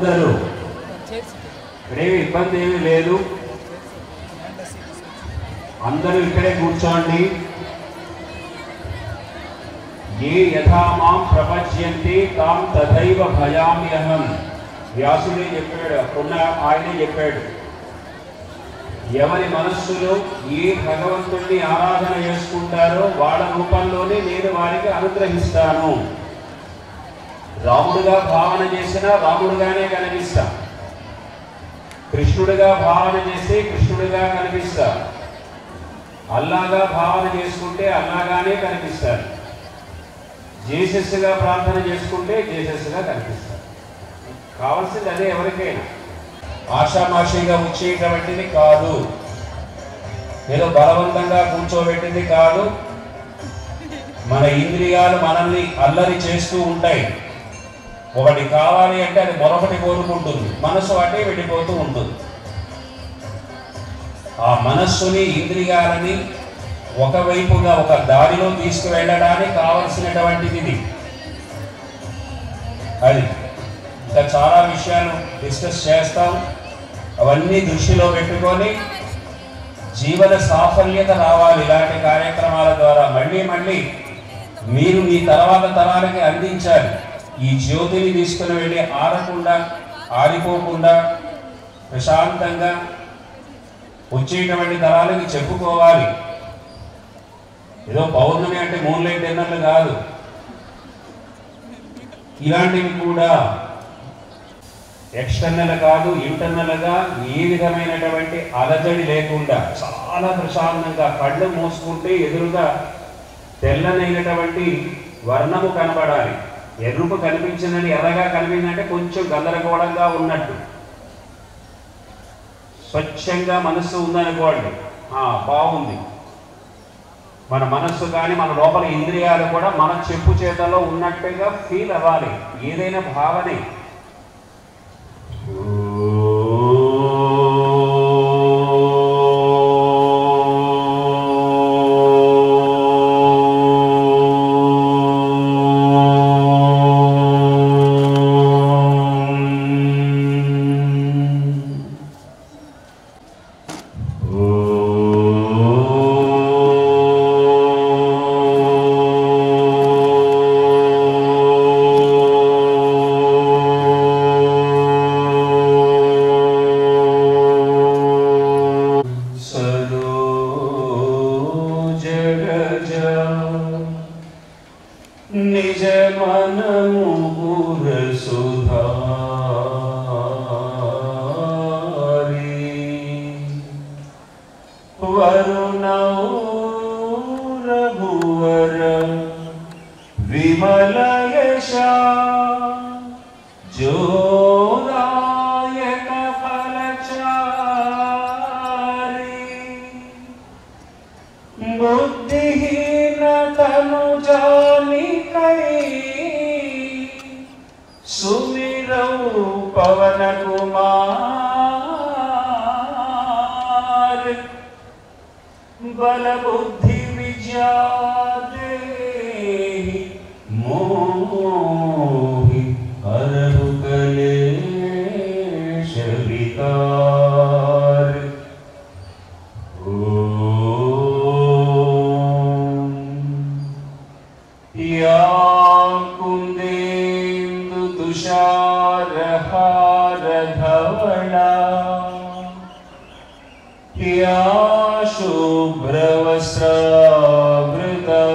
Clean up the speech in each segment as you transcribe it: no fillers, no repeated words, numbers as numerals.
అందరూ ఇక్కడేమి ఇబ్బంది ఏమీ లేదు, అందరూ ఇక్కడే కూర్చోండి. ఏ యథా మాం ప్రపంచంతి తాం తథైవ భయామ్యహం. వ్యాసుడే చెప్పాడు, అప్పుడున్న ఆయనే చెప్పాడు. ఎవరి మనస్సులో ఏ భగవంతుడిని ఆరాధన చేసుకుంటారో వాళ్ళ రూపంలోనే నేను వారికి అనుగ్రహిస్తాను. రాముడుగా భావన చేసినా రాముడుగానే కనిపిస్తా, కృష్ణుడిగా భావన చేస్తే కృష్ణుడిగా కనిపిస్తా, అల్లాగా భావన చేసుకుంటే అల్లాగానే కనిపిస్తారు, జేసస్గా ప్రార్థన చేసుకుంటే జేసస్గా కనిపిస్తారు. కావాల్సింది అదే ఎవరికైనా. ఆషామాషిగా వచ్చేటటువంటిది కాదు, ఏదో బలవంతంగా కూర్చోబెట్టింది కాదు. మన ఇంద్రియాలు మనల్ని అల్లరి చేస్తూ ఉంటాయి. ఒకటి కావాలి అంటే అది మరొకటి కోరుకుంటుంది, మనస్సు అటే వెళ్ళిపోతూ ఉంటుంది. ఆ మనస్సుని ఇంద్రియాలని ఒకవైపుగా ఒక దారిలో తీసుకువెళ్ళడానికి కావలసినటువంటిది ఇది. అది ఇంకా చాలా విషయాలు డిస్కస్ చేస్తాం. అవన్నీ దృష్టిలో పెట్టుకొని జీవన సాఫల్యత రావాలి ఇలాంటి కార్యక్రమాల ద్వారా. మళ్ళీ మళ్ళీ మీరు మీ తర్వాత తరాలకి అందించాలి. ఈ జ్యోతిని తీసుకుని వెళ్ళి ఆరకుండా ఆరిపోకుండా ప్రశాంతంగా వచ్చేటువంటి తరాలకి చెప్పుకోవాలి. ఏదో పౌర్ణమి అంటే మూన్లైట్ డిన్నర్లు కాదు, ఇలాంటివి కూడా ఎక్స్టర్నల్ కాదు, ఇంటర్నల్గా ఏ విధమైనటువంటి అలజడి లేకుండా చాలా ప్రశాంతంగా కళ్ళు మూసుకుంటే ఎదురుగా తెల్లనైనటువంటి వర్ణము కనబడాలి. ఎరుపు కనిపించిందని ఎర్రగా కనిపించిందంటే కొంచెం గందరగోళంగా ఉన్నట్టు. స్వచ్ఛంగా మనస్సు ఉందనుకోండి, బాగుంది. మన మనస్సు కానీ మన లోపల ఇంద్రియాలు కూడా మన చెప్పు చేతలో ఉన్నట్టుగా ఫీల్ అవ్వాలి. ఏదైనా భావనే నిజ మనము సుధారి వరుణౌ రఘువర విమల యశ జోదాయక ఫలచారి బుద్ధిహీన తను జానికై సుమిరౌ పవన కుమార్ బల బుద్ధి విద్యా దేహి మోహి హరహు కలేశ వికార్. या कुंदेन्दु तुषारहार धवला या शुभ्रवस्त्रावृता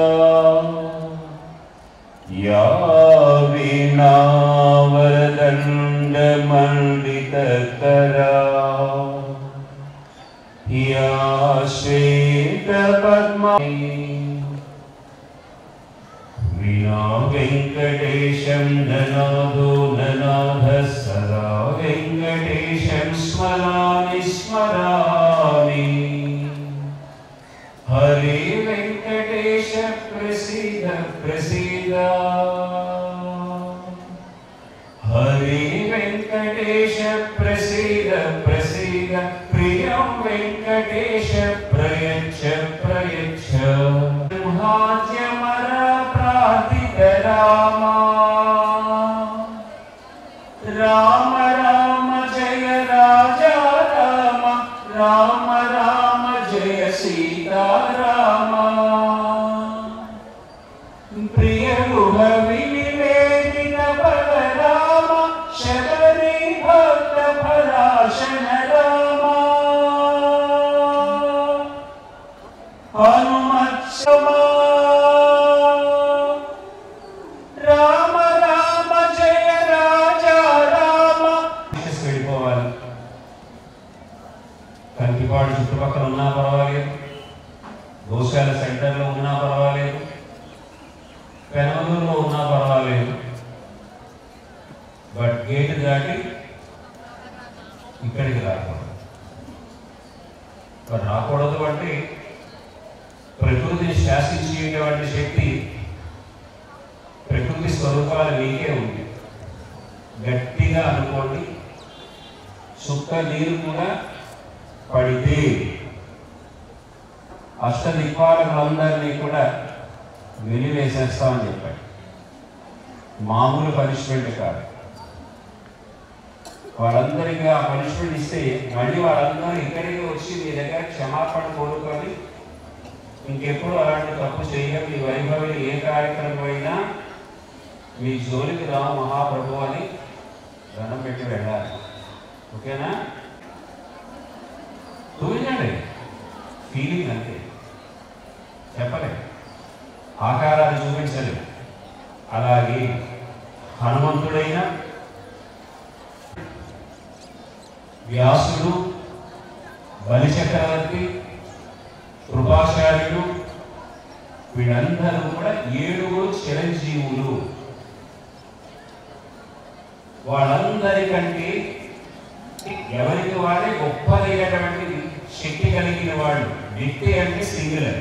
या वीणावरदण्डमण्डितकरा या श्वेतपद्मा विना वेंकटेशं ननादो ननाद सदा वेंकटेशं स्मरामि स्मरामि. हरे वेंकटेश प्रसीद प्रसीद, हरे वेंकटेश प्रसीद प्रसीद, प्रियं वेंकटेश प्रयच्छ प्रयच्छ. सिंहाद्यमर प्रार्थित रामा राम పెట్టుకోవాలి. కంకిపాడు చుట్టుపక్కల ఉన్నా పర్వాలేదు, గోశాల సెంటర్లో ఉన్నా పర్వాలేదు, పెనమలూరులో ఉన్నా పర్వాలేదు, బట్ గేటు దాటి ఇక్కడికి రాకూడదు. మరి రాకూడదు అంటే ప్రకృతిని శాసించేటువంటి శక్తి ప్రకృతి స్వరూపాలు మీకే ఉంది. గట్టిగా అనుకోండి, చుక్క నీరు కూడా పడితే అష్టదిక్పాలకులందరినీ కూడా వెలివేసేస్తామని చెప్పాడు. మామూలు పనిష్మెంట్ కాదు. వాళ్ళందరికీ ఆ పనిష్మెంట్ ఇస్తే మళ్ళీ వాళ్ళందరూ ఇక్కడికి వచ్చి మీ దగ్గర క్షమాపణ కోరుకొని ఇంకెప్పుడు అలాంటి తప్పు చేయడం, మీ వైభవిని ఏ కార్యక్రమం అయినా మీ జోలికి రాము మహాప్రభు అని దండం పెట్టి వెళ్ళాలి. ఓకేనా? చూపించండి, ఫీలింగ్ అంతే, చెప్పలేదు, ఆకారాలు చూపించలేదు. అలాగే హనుమంతుడైన, వ్యాసుడు, బలిచక్రవర్తి, కృపాచార్యుడు, వీళ్ళందరూ కూడా 7 చిరంజీవులు. వాళ్ళందరికంటే ఎవరికి వాడే గొప్పదైనటువంటి శక్తి కలిగిన వాళ్ళు. వ్యక్తి అంటే సింగులర్,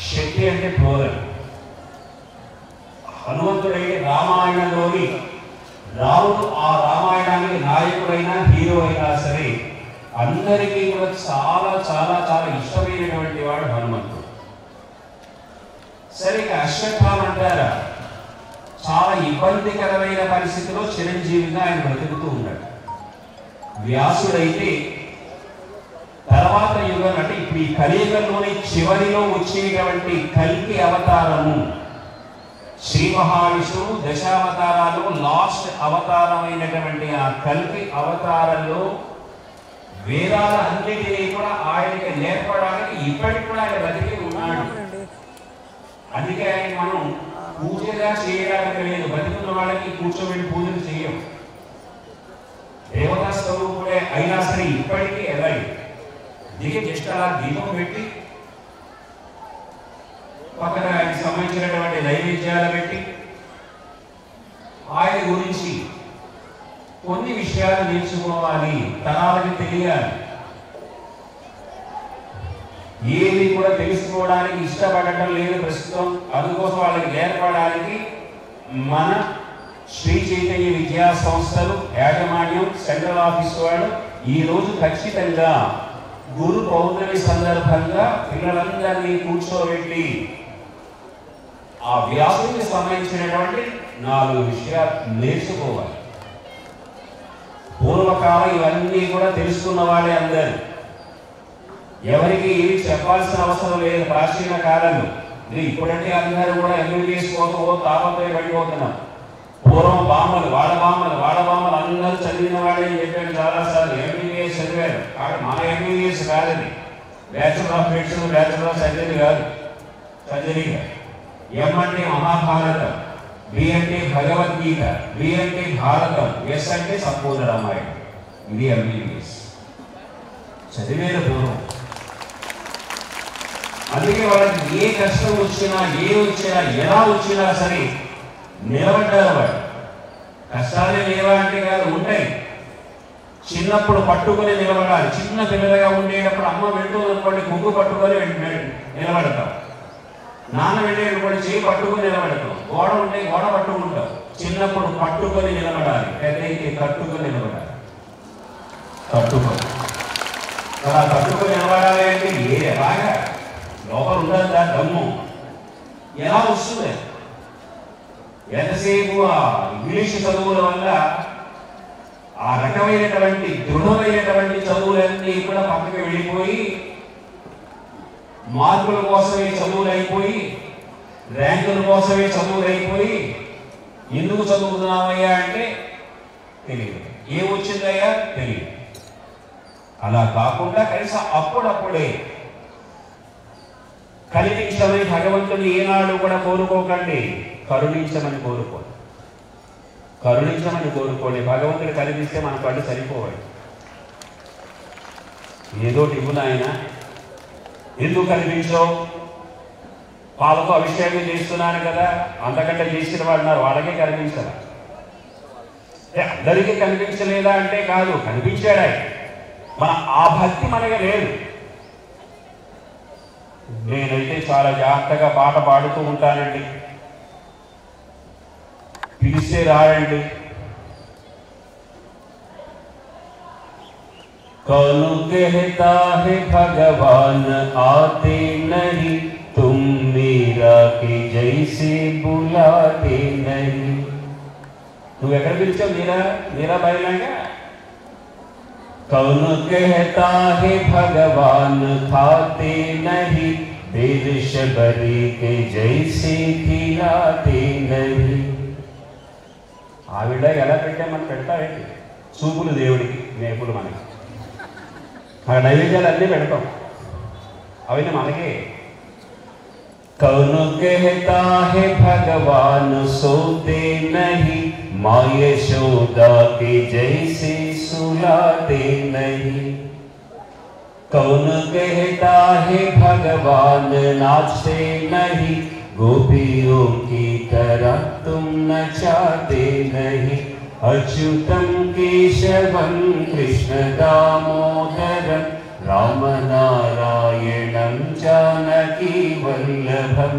శక్తి అంటే ప్లూరల్. హనుమంతుడైతే రామాయణంలోని రాముడు, ఆ రామాయణానికి నాయకుడైనా హీరో అయినా సరే అందరికీ కూడా చాలా చాలా చాలా ఇష్టమైనటువంటి వాడు హనుమంతుడు. సరే, అశ్వత్థామ అంటారా, చాలా ఇబ్బందికరమైన పరిస్థితిలో చిరంజీవిగా ఆయన బ్రతుకుతూ ఉన్నాడు. వ్యాసుడైతే తర్వాత యుగం అంటే ఇప్పుడు ఈ కలియుగంలోని చివరిలో వచ్చేటువంటి కల్కి అవతారము, శ్రీ మహావిష్ణువు దశావతారాలు లాస్ట్ అవతారమైనటువంటి ఆ కల్కి అవతారంలో వేదాల అన్నిటినీ కూడా ఆయనకి నేర్పడానికి ఇప్పటికి కూడా ఆయన బతికి ఉన్నాడు. అందుకే ఆయన మనం పూజగా చేయడానికి లేదు, బతికున్న వాళ్ళకి కూర్చోబెట్టి పూజలు చేయం. దేవతా స్వరూపుడే అయినా సరే ఇప్పటికీ ఎలాగే దిగి జస్ట్ అలా దీపం పెట్టి పక్కన ఆయనకి సంబంధించినటువంటి నైవేద్యాలు పెట్టి ఆయన గురించి కొన్ని విషయాలు నేర్చుకోవాలి, తరాలకి తెలియాలి. ఏది కూడా తెలుసుకోవడానికి ఇష్టపడటం లేదు ప్రస్తుతం. అందుకోసం వాళ్ళకి నేర్పడానికి మన శ్రీ చైతన్య విద్యా సంస్థలు యాజమాన్యం, సెంట్రల్ ఆఫీస్ వాళ్ళు ఈరోజు ఖచ్చితంగా గురు పౌర్ణమి సందర్భంగా పిల్లలందరినీ కూర్చోబెట్టి ఆ వ్యాసునికి సంబంధించినటువంటి 4 విషయాలు నేర్చుకోవాలి. పూర్వకాలం ఇవన్నీ కూడా తెలుసుకున్న వాళ్ళే అందరూ, ఎవరికి ఏమి చెప్పాల్సిన అవసరం లేదు. ప్రాచీన కాలంలో ఇప్పుడంటే అందరూ కూడా ఎంబీబీఎస్ కోసం తాపత్రయ పడిపోతున్నారు. పూర్వం బామ్మలు, వాడబామ్మలు అందరూ చదివిన వాళ్ళే చెప్పాను చాలాసార్లు. ఎంబీబీఎస్ చదివారు. కాబట్టి మన ఎంబీబీఎస్ కాదని, bachelor of medicine, bachelor of surgery కాదు, సర్జరీగా. ఎం అంటే మహాభారతం, బి అంటే భగవద్గీత, బి అంటే భారతం, ఎస్ అంటే సంపూర్ణ రామాయణం. ఇది ఎంబీబీఎస్ చదివేది పూర్వం. అందుకే వాళ్ళకి ఏ కష్టం వచ్చినా, ఏ వచ్చినా, ఎలా వచ్చినా సరే నిలబడ్డారు వాడు. కష్టాలే లేవా అంటే కాదు, ఉంటాయి. చిన్నప్పుడు పట్టుకొని నిలబడాలి. చిన్న పిల్లలుగా ఉండేటప్పుడు అమ్మ వెళ్తుందనుకోండి, ముగ్గు పట్టుకొని నిలబడతాం. నాన్న వెళ్ళేటప్పుడు చేయి పట్టుకొని నిలబడతాం. గోడ ఉంటే గోడ పట్టుకుంటాం. చిన్నప్పుడు పట్టుకొని నిలబడాలి, పెద్దయితే కట్టుకొని నిలబడాలి. అలా కట్టుకొని నిలబడాలి అంటే ఎలాగా లోపల ఉండదా దమ్ము? ఎలా వస్తుంది? ఎంతసేపు ఆ ఇంగ్లీష్ చదువుల వల్ల ఆ రకమైనటువంటి దృఢమైనటువంటి చదువులన్నీ కూడా పక్కకి వెళ్ళిపోయి, మార్కుల కోసమే చదువులు అయిపోయి, ర్యాంకుల కోసమే చదువులు అయిపోయి, ఎందుకు చదువుతున్నామయ్యా అంటే తెలియదు, ఏమొచ్చిందయ్యా తెలియదు. అలా కాకుండా కనీసం అప్పుడప్పుడే కరుణించమని భగవంతుని ఏనాడు కూడా కోరుకోకండి, కరుణించమని కోరుకోండి. కరుణించమని కోరుకోండి. భగవంతుడు కనిపిస్తే మన కళ్ళు సరిపోవాలి. ఏదోటి ఇవ్వు నాయన, ఎందుకు కనిపించవు? పాలతో అభిషేకం చేస్తున్నాను కదా, అంతకంటే చేసిన వాడున్నారు, వాళ్ళకే కనిపించాల. అందరికీ కనిపించలేదా అంటే కాదు, కనిపించాడు ఆయన. మన ఆ భక్తి మనకి లేదు. నేనైతే చాలా జాగ్రత్తగా పాట పాడుతూ ఉంటానండి. పిలిస్తే రాడండి. कौन कहता है भगवान आते नहीं, तुम मीरा के जैसे बुलाते नहीं. నువ్వు ఎక్కడ పిలిచావు? మీరా బయలాగా. कौन कहता है भगवान खाते नहीं, वेद शबरी के जैसे खिलाते नहीं. ఆవిడ ఎలా పెట్టామని పెడతావేంటి? చూపులు దేవుడికి, మేపులు మనకి. మన నైవేద్యాలు అన్నీ పెడతాం, అవన్నీ మనకే. कौन कहता है भगवान सोते नहीं, माँ यशोदा के जैसे सुलाते नहीं. कौन कहता है भगवान नाचते नहीं, गोपियों की तरह तुम नचाते नहीं. अच्युतम केशवम कृष्ण दामोदरम, राम नारायणं जानकी वल्लभం.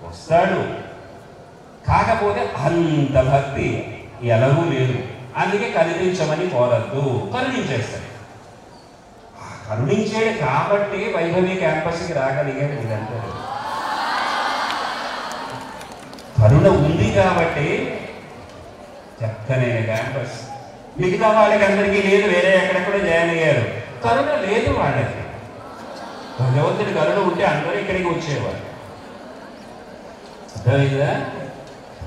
వస్తాడు, కాకపోతే అంత భక్తి ఎలాగూ లేదు. అందుకే కరుణించమని కోరద్దు, కరుణించేస్తాడు. కరుణించాడు కాబట్టి వైభవి క్యాంపస్కి రాగలిగాడు. ఇదంతా కరుణ ఉంది కాబట్టి చక్కనైన క్యాంపస్. మిగతా వాళ్ళకి అందరికీ లేదు, వేరే ఎక్కడెక్కడ జాయిన్ అయ్యారు. కరుణ లేదు వాళ్ళకి. భగవంతుడి కరుణ ఉంటే అందరూ ఇక్కడికి వచ్చేవారు. అర్థమైందా?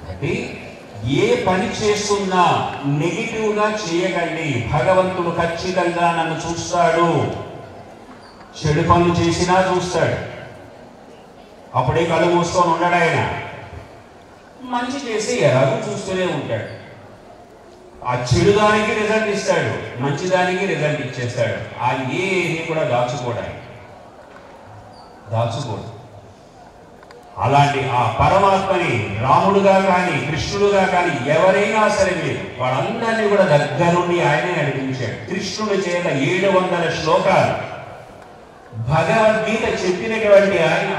కాబట్టి ఏ పని చేస్తున్నా నెగిటివ్గా చేయకండి. భగవంతుడు ఖచ్చితంగా నన్ను చూస్తాడు. చెడు పనులు చేసినా చూస్తాడు. అప్పుడే కళ్ళు మూసుకొని ఉన్నాడు ఆయన. మంచి చేసి ఎలాగో చూస్తూనే ఉంటాడు. ఆ చెడుదానికి రిజల్ట్ ఇస్తాడు, మంచిదానికి రిజల్ట్ ఇచ్చేస్తాడు. ఆ ఏది కూడా దాచుకోడు. అలాంటి ఆ పరమాత్మని రాముడుగా కానీ కృష్ణుడుగా కానీ ఎవరైనా సరే మీరు వాళ్ళందరినీ కూడా దగ్గరుండి ఆయనే నడిపించాడు. కృష్ణుడి చేత 700 శ్లోకాలు భగవద్గీత చెప్పినటువంటి ఆయనే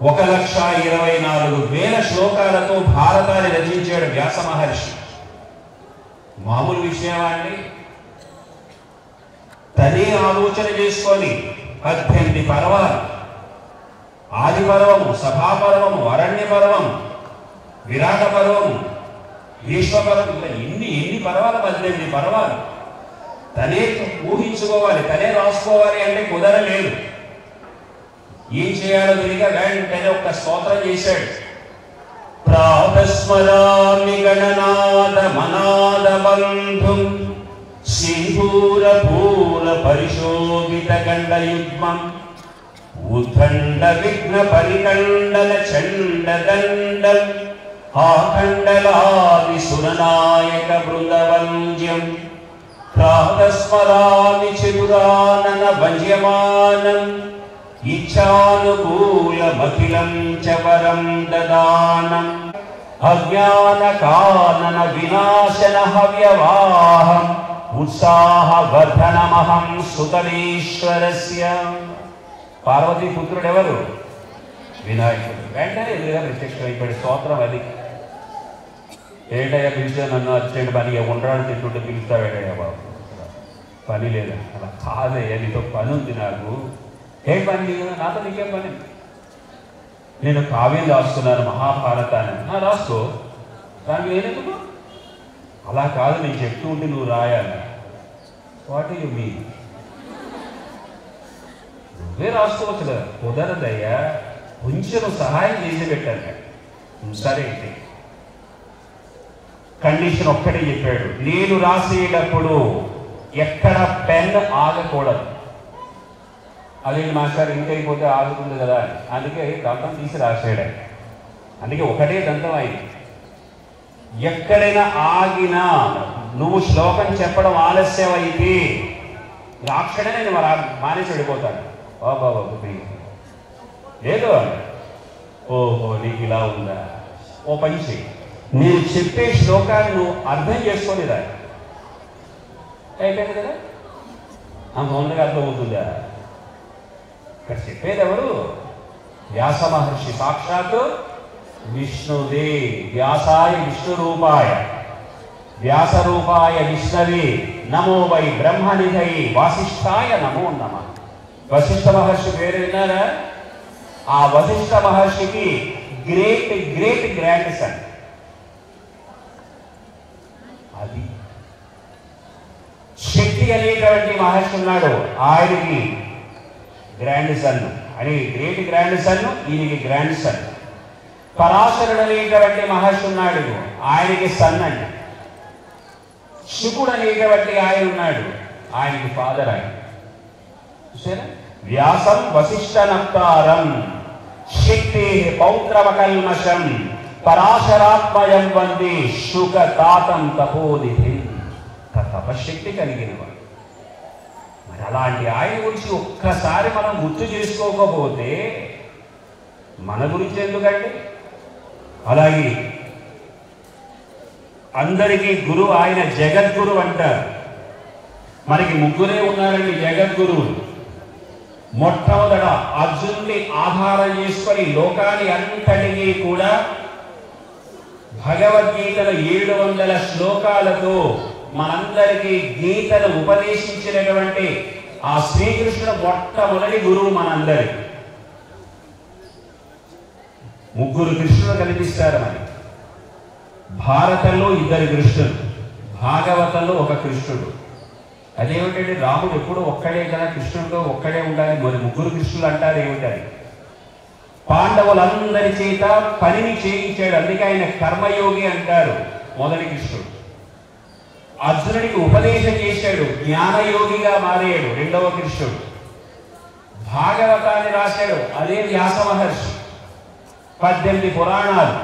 1,24,000 శ్లోకాలతో భారతాన్ని రచించాడు వ్యాస మహర్షి. మామూలు విషయం అండి. తనే ఆలోచన చేసుకొని 18 పర్వాలు, ఆది పర్వము, సభాపర్వము, అరణ్య పర్వము, విరాట పర్వము, విశ్వపర్వం, ఇలా ఎన్ని పర్వాలు? 18 పర్వాలు. తనే ఊహించుకోవాలి, తనే రాసుకోవాలి అంటే కుదరలేదు. ఏం చేయాలో తెలియక వెంటనే ఒక స్తోత్రం చేశాడు. ప్రాతస్మరామి గణనాద మనాద బంధుం, సింధూర పూల పరిశోభిత గండయుగ్మం, ఉద్దండ విఘ్న పరికండల చండ దండం, ఆకండలాది సురనాయక బృందవంజ్యం. ప్రాతస్మరామి చతురానన భజ్యమానం, ఇచ్ఛానుకూలమఖిలం చ వరం దదానం. అజ్ఞాన కానన వినాశన హవ్యవాహం, ఉత్సాహవర్ధనమహం సుతలీశ్వరస్య. పార్వతీ పుత్రుడు ఎవరు? వినాయకుడు. వెంటనే ఎదురుగా ప్రత్యక్షమైపోయాడు. స్తోత్రం అది. ఏంటయ్యా పిలిచా నన్ను అర్చండి పని, ఉండరాడు తింటుంటే పిలుస్తావేటయ్యా బాబు? పని లేదా? అలా కాదయ్యా, నీతో పని ఉంది నాకు. ఏం పని లేదు? నాతో నీకేం పని? నేను కావ్యం రాస్తున్నాను, మహాభారతాన్ని. రాసుకో, దానికి నేనెందుకు? అలా కాదు, నేను చెప్తూ ఉంటే నువ్వు రాయాలి. What you mean? నువ్వే రాసుకోవచ్చు కదా. కుదరదయ్యా, కొంచెం సహాయం చేసి పెట్టాను. సరే అయితే కండిషన్ ఒక్కటే చెప్పాడు. నేను రాసేటప్పుడు ఎక్కడ పెన్ ఆగకూడదు. అదే మాస్టర్ ఇంకైపోతే ఆగుతుంది కదా అని. అందుకే దంతం తీసి రాసాడు. అందుకే ఒకటే దంతం అయింది. ఎక్కడైనా ఆగినా నువ్వు శ్లోకం చెప్పడం ఆలస్యం అయితే ఆ క్షణమే నేను మానేసి వెళ్ళిపోతాను. బాబా లేదు ఓహో నీకు ఇలా ఉందా, ఓ పని చెయ్యి, నేను చెప్పే శ్లోకాన్ని నువ్వు అర్థం చేసుకోలేదా, అయిపోయింది కదా, ఆ మౌనంగా అర్థమవుతుందా? ఇక్కడ చెప్పేది ఎవరు? వ్యాస మహర్షి, సాక్షాత్తు విష్ణుదే. వ్యాసాయ విష్ణు రూపాయ వ్యాస రూపాయ విష్ణవే నమో వై బ్రహ్మనిధై వాసిష్ఠాయ నమో నమః. వశిష్ఠ మహర్షి పేరు విన్నారా? ఆ వశిష్ఠ మహర్షికి గ్రేట్ గ్రేట్ గ్రాండ్ సన్. అది శక్తి అనేటువంటి మహర్షి ఉన్నాడు, ఆయనకి గ్రాండ్ సన్ అని, గ్రేట్ గ్రాండ్ సన్, ఈయనకి గ్రాండ్ సన్. పరాశరుడు అనేటువంటి మహర్షి ఉన్నాడు, ఆయనకి సన్ అండి. శుకుడు అనేటువంటి ఆయన ఉన్నాడు, ఆయనకి ఫాదర్. ఆయన చూసారా? వ్యాసం వశిష్ఠ నప్తారం శక్తి పౌత్రవకల్మషం పరాశరాత్మయం వందే శుక తాతం తపోనిధి. తపశక్తి కలిగిన వాడు. మరి అలాంటి ఆయన గురించి ఒక్కసారి మనం గుర్తు చేసుకోకపోతే మన గురించి ఎందుకండి? అలాగే అందరికీ గురువు ఆయన, జగద్గురు అంటారు. మనకి ముగ్గురే ఉన్నారండి జగద్గురువులు. మొట్టమొదట అర్జునుని ఆధారం చేసుకొని లోకాన్ని అంతటినీ కూడా భగవద్గీతల 700 శ్లోకాలతో మనందరికీ గీతను ఉపదేశించినటువంటి ఆ శ్రీకృష్ణుడు మొట్టమొదటి గురువు మనందరి. ముగ్గురు కృష్ణులు కనిపిస్తారు మనకి. భారతంలో 2 కృష్ణులు, భాగవతంలో 1 కృష్ణుడు. అదేమిటంటే రాముడు ఎప్పుడు ఒక్కడే కదా, కృష్ణుడితో ఒక్కడే ఉండాలి, మరి ముగ్గురు కృష్ణులు అంటారు ఏమిటని? పాండవులందరి చేత పనిని చేయించాడు, అందుకే ఆయన కర్మయోగి అంటారు మొదటి కృష్ణుడు. అర్జునుడికి ఉపదేశం చేశాడు, జ్ఞానయోగిగా మారాడు రెండవ కృష్ణుడు. భాగవతాన్ని రాశాడు, అదే వ్యాస మహర్షి. 18 పురాణాలు,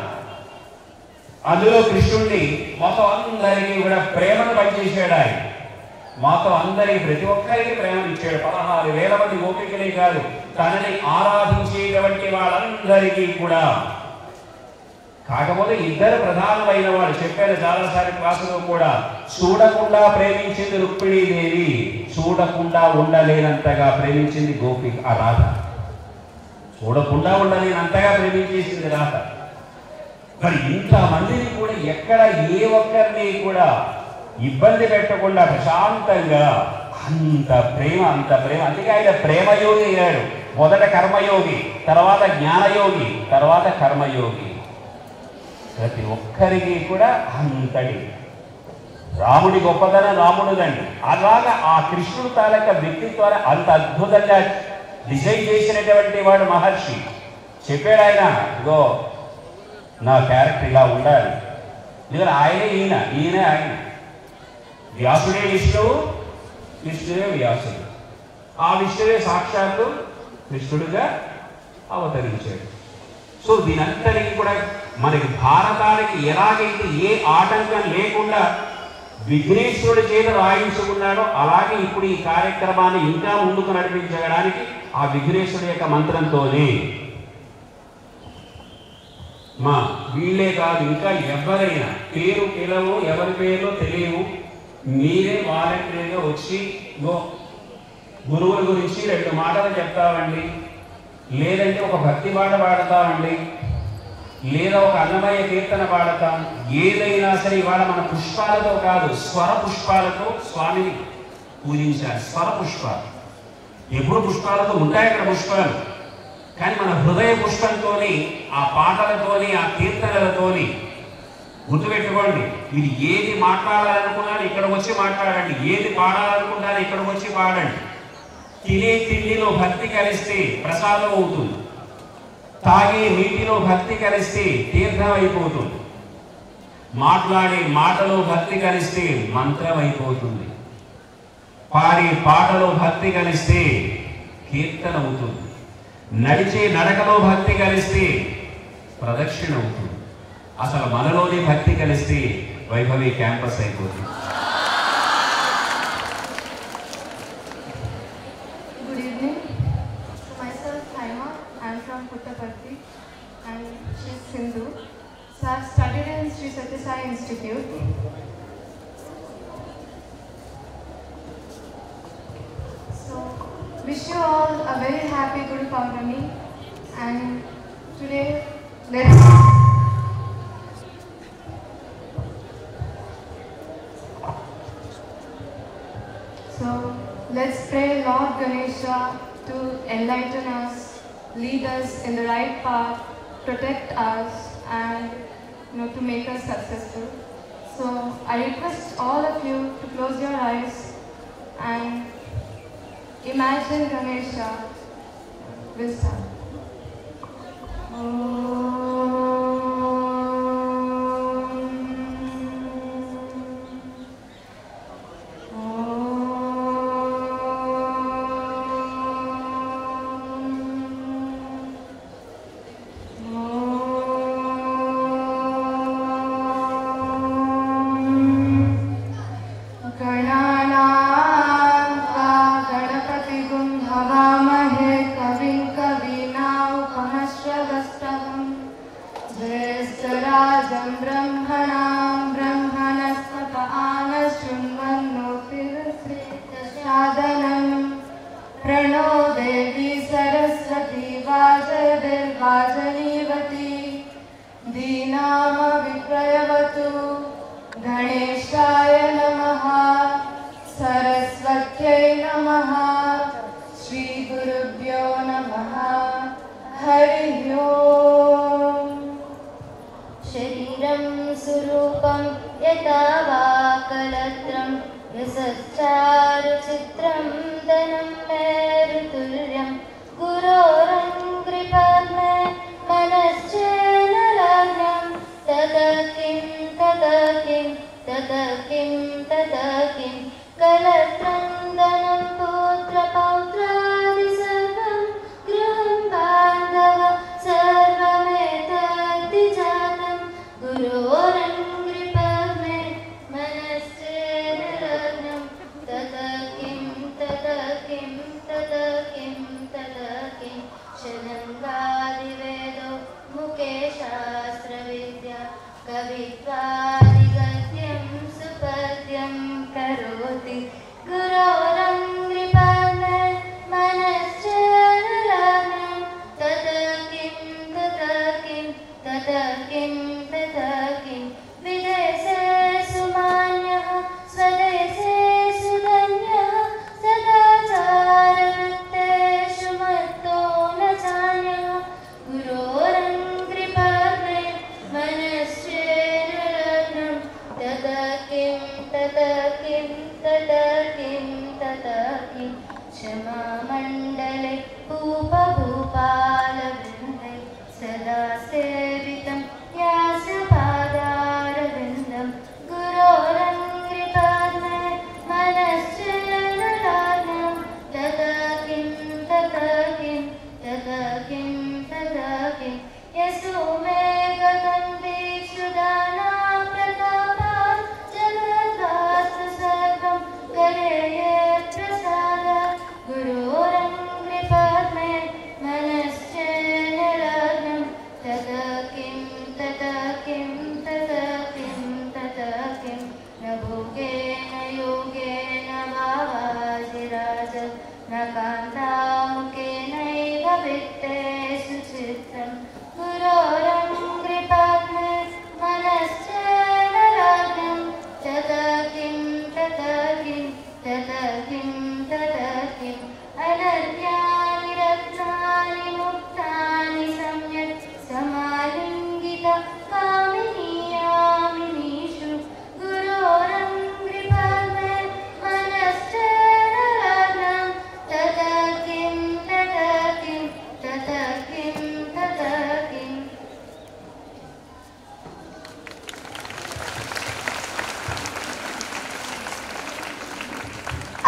అందులో కృష్ణుడిని మొత్తం అందరికీ కూడా ప్రేమను పనిచేశాడు. ఆయన మొత్తం అందరికీ ప్రతి ఒక్కరికి ప్రేమను ఇచ్చాడు. 16,000 మంది గోపికలే కాదు, తనని ఆరాధించేటువంటి వాళ్ళందరికీ కూడా. కాకపోతే 2 ప్రధానమైన వాడు చెప్పారు చాలాసారి క్లాసులో కూడా, చూడకుండా ప్రేమించింది రుక్మిణీదేవి, చూడకుండా ఉండలేనంతగా ప్రేమించింది గోపిక ఆ రాధ. చూడకుండా ఉండలేనంతగా ప్రేమించేసింది రాధ. మరి ఇంతమందిని కూడా ఎక్కడ ఏ ఒక్కరిని కూడా ఇబ్బంది పెట్టకుండా ప్రశాంతంగా అంత ప్రేమ. అందుకే ఆయన ప్రేమయోగి అయ్యాడు. మొదట కర్మయోగి, తర్వాత జ్ఞానయోగి, తర్వాత కర్మయోగి. ప్రతి ఒక్కరికి కూడా అంతటి రాముడి గొప్పదనం రాముడుదండి. అలాగా ఆ కృష్ణుడు తాలూకా వ్యక్తిత్వాన్ని అంత అద్భుతంగా డిజైన్ చేసినటువంటి వాడు మహర్షి. చెప్పాడు ఆయన, ఇగో నా క్యారెక్టర్ ఇలా ఉండాలి. ఎందుకంటే ఆయనే ఈయన ఆయన. వ్యాసుడే విష్ణువు, విష్ణువే వ్యాసుడు. ఆ విష్ణువే సాక్షాత్తు కృష్ణుడుగా అవతరించాడు. సో దీనంతటికి కూడా మనకి భారతానికి ఎలాగైతే ఏ ఆటంకం లేకుండా విఘ్నేశ్వరుడి చేత రాయించుకున్నాడో, అలాగే ఇప్పుడు ఈ కార్యక్రమాన్ని ఇంకా ముందుకు నడిపించడానికి ఆ విఘ్నేశ్వరుడి యొక్క మంత్రంతోనే మా వీళ్ళే కాదు, ఇంకా ఎవరైనా పేరు పిలవు, ఎవరి పేరు తెలియవు, మీరే వాలంటీర్గా వచ్చి గురువుల గురించి 2 మాటలు చెప్తామండి, లేదంటే ఒక భక్తి పాట పాడతామండి, లేదా ఒక అన్నమయ్య కీర్తన పాడతాం. ఏదైనా సరే ఇవాళ మన పుష్పాలతో కాదు, స్వర పుష్పాలతో స్వామిని పూజించాలి. స్వర పుష్పాలు ఎప్పుడు పుష్పాలతో ఉంటాయి అక్కడ పుష్పాలు, కానీ మన హృదయ పుష్పంతోని, ఆ పాటలతోని, ఆ కీర్తనలతోని. గుర్తుపెట్టుకోండి, మీరు ఏది మాట్లాడాలనుకున్నారో ఇక్కడ వచ్చి మాట్లాడండి, ఏది పాడాలనుకున్నారో ఇక్కడ వచ్చి పాడండి. తినే తిండిలో భక్తి కలిస్తే ప్రసాదం అవుతుంది, తాగే నీటిలో భక్తి కలిస్తే తీర్థం అయిపోతుంది, మాట్లాడే మాటలో భక్తి కలిస్తే మంత్రం అయిపోతుంది, పాడే పాటలో భక్తి కలిస్తే కీర్తన అవుతుంది, నడిచే నడకలో భక్తి కలిస్తే ప్రదక్షిణ అవుతుంది. అసలు మనలోని భక్తి కలిస్తే వైభవి క్యాంపస్ అయిపోతుంది. Good evening. Myself Haima. I am from Puttaparthi and she is Sindhu. So I have studied in Sri Sathya Sai Institute. So wish you all a very happy Guru Purnami, and today let's pray Lord Ganesha to enlighten us, lead us in the right path, protect us, and to make us successful. So I request all of you to close your eyes and imagine Ganesha will start.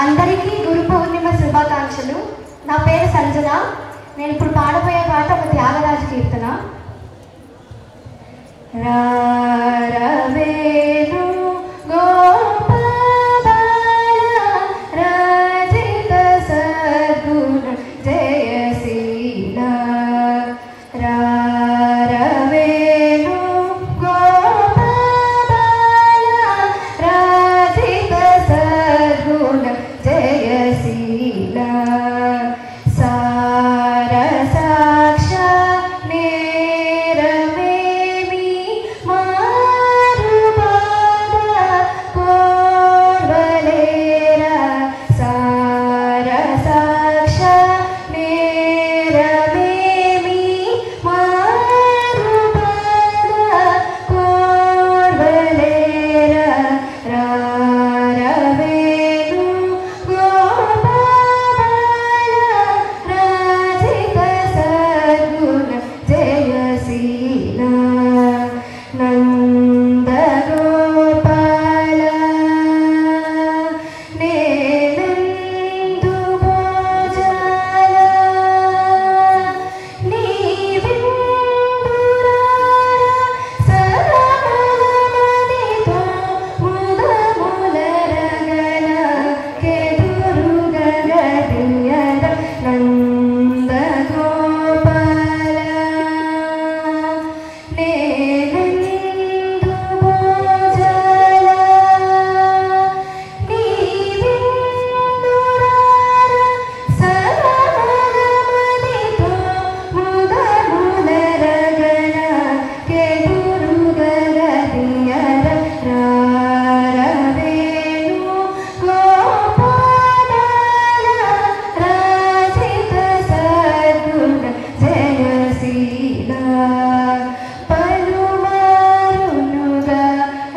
అందరికీ గురు పౌర్ణిమ శుభాకాంక్షలు. నా పేరు సంజన. నేను ఇప్పుడు పాడబోయే పాట ఒక త్యాగరాజ కీర్తన. రారవేణు గోపాల రాజిత సద్గుణ జయశీల రారవేణు గోపాల రాజిత సద్గుణ జయశీల సారసాక్ష నేరమేమి మారుబాద కోర్వలేరా సారసాక్ష నేరమేమి మారుబాద కోర్వలేరా రారవేణు గోపాల రాజిత సద్గుణ జయశీల నందగోపాల నేనందు భోజాల నీవిందురార సరళమదితో ముదములరగల కెదురుగగదియద నందగోపాల నేనందు భోజాల నీవిందురార సరళమదితో ముదములరగల కెదురుగగదియద రారవేణు గోపాల రాజిత సద్గుణ జయశీల పలుమారునుగా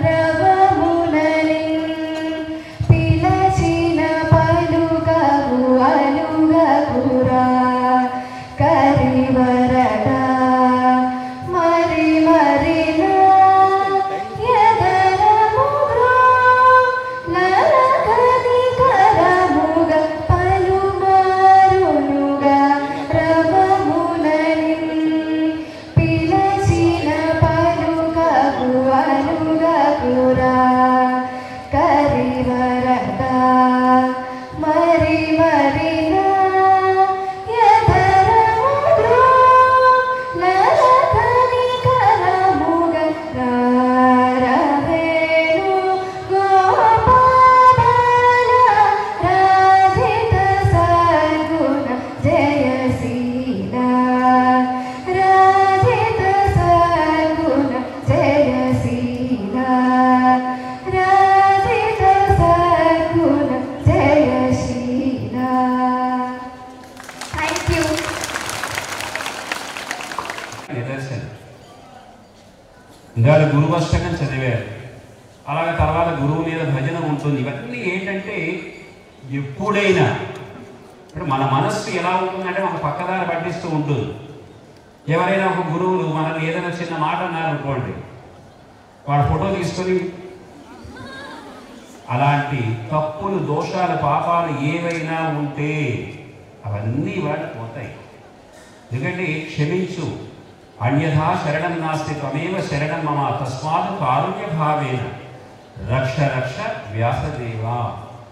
రవమునలిన్ పిలచిన పలుకగు అలుగకురా కరివరట మరి మరినా ఎదరముగ్రో లలకని కరముగ పలుమారునుగా రవమునలిన్ పిలచిన పలుకగు అలుగకురా కరివరట మరి మరినా ఎదరముగ్రో లలకని కరముగ రారవేణు గోపాల రాజిత సద్గుణ జయశీల రాజిత సద్గుణ జయశీల రాజిత సద్గుణ జయశీల. Thank you. నిదర్శనం ఇంకా గురువష్టకం చదివారు. అలాగే తర్వాత గురువు మీద భజన ఉంటుంది. ఇవన్నీ ఏంటంటే ఎప్పుడైనా ఇప్పుడు మన మనస్సు ఎలా ఉంటుందంటే ఒక పక్కదారి పట్టిస్తూ ఉంటుంది. ఎవరైనా ఒక గురువులు మనల్ని ఏదైనా చిన్న మాట అన్నారనుకోండి, వాడు ఫోటో తీసుకొని అలాంటి తప్పులు దోషాలు పాపాలు ఏవైనా ఉంటే అవన్నీ వాడు పోతాయి. ఎందుకంటే క్షమించు, అన్యథా శరణం నాస్తి త్వమేవ శరణం మమ తస్మాత్ కారుణ్య భావేన రక్ష రక్ష వ్యాసదేవా.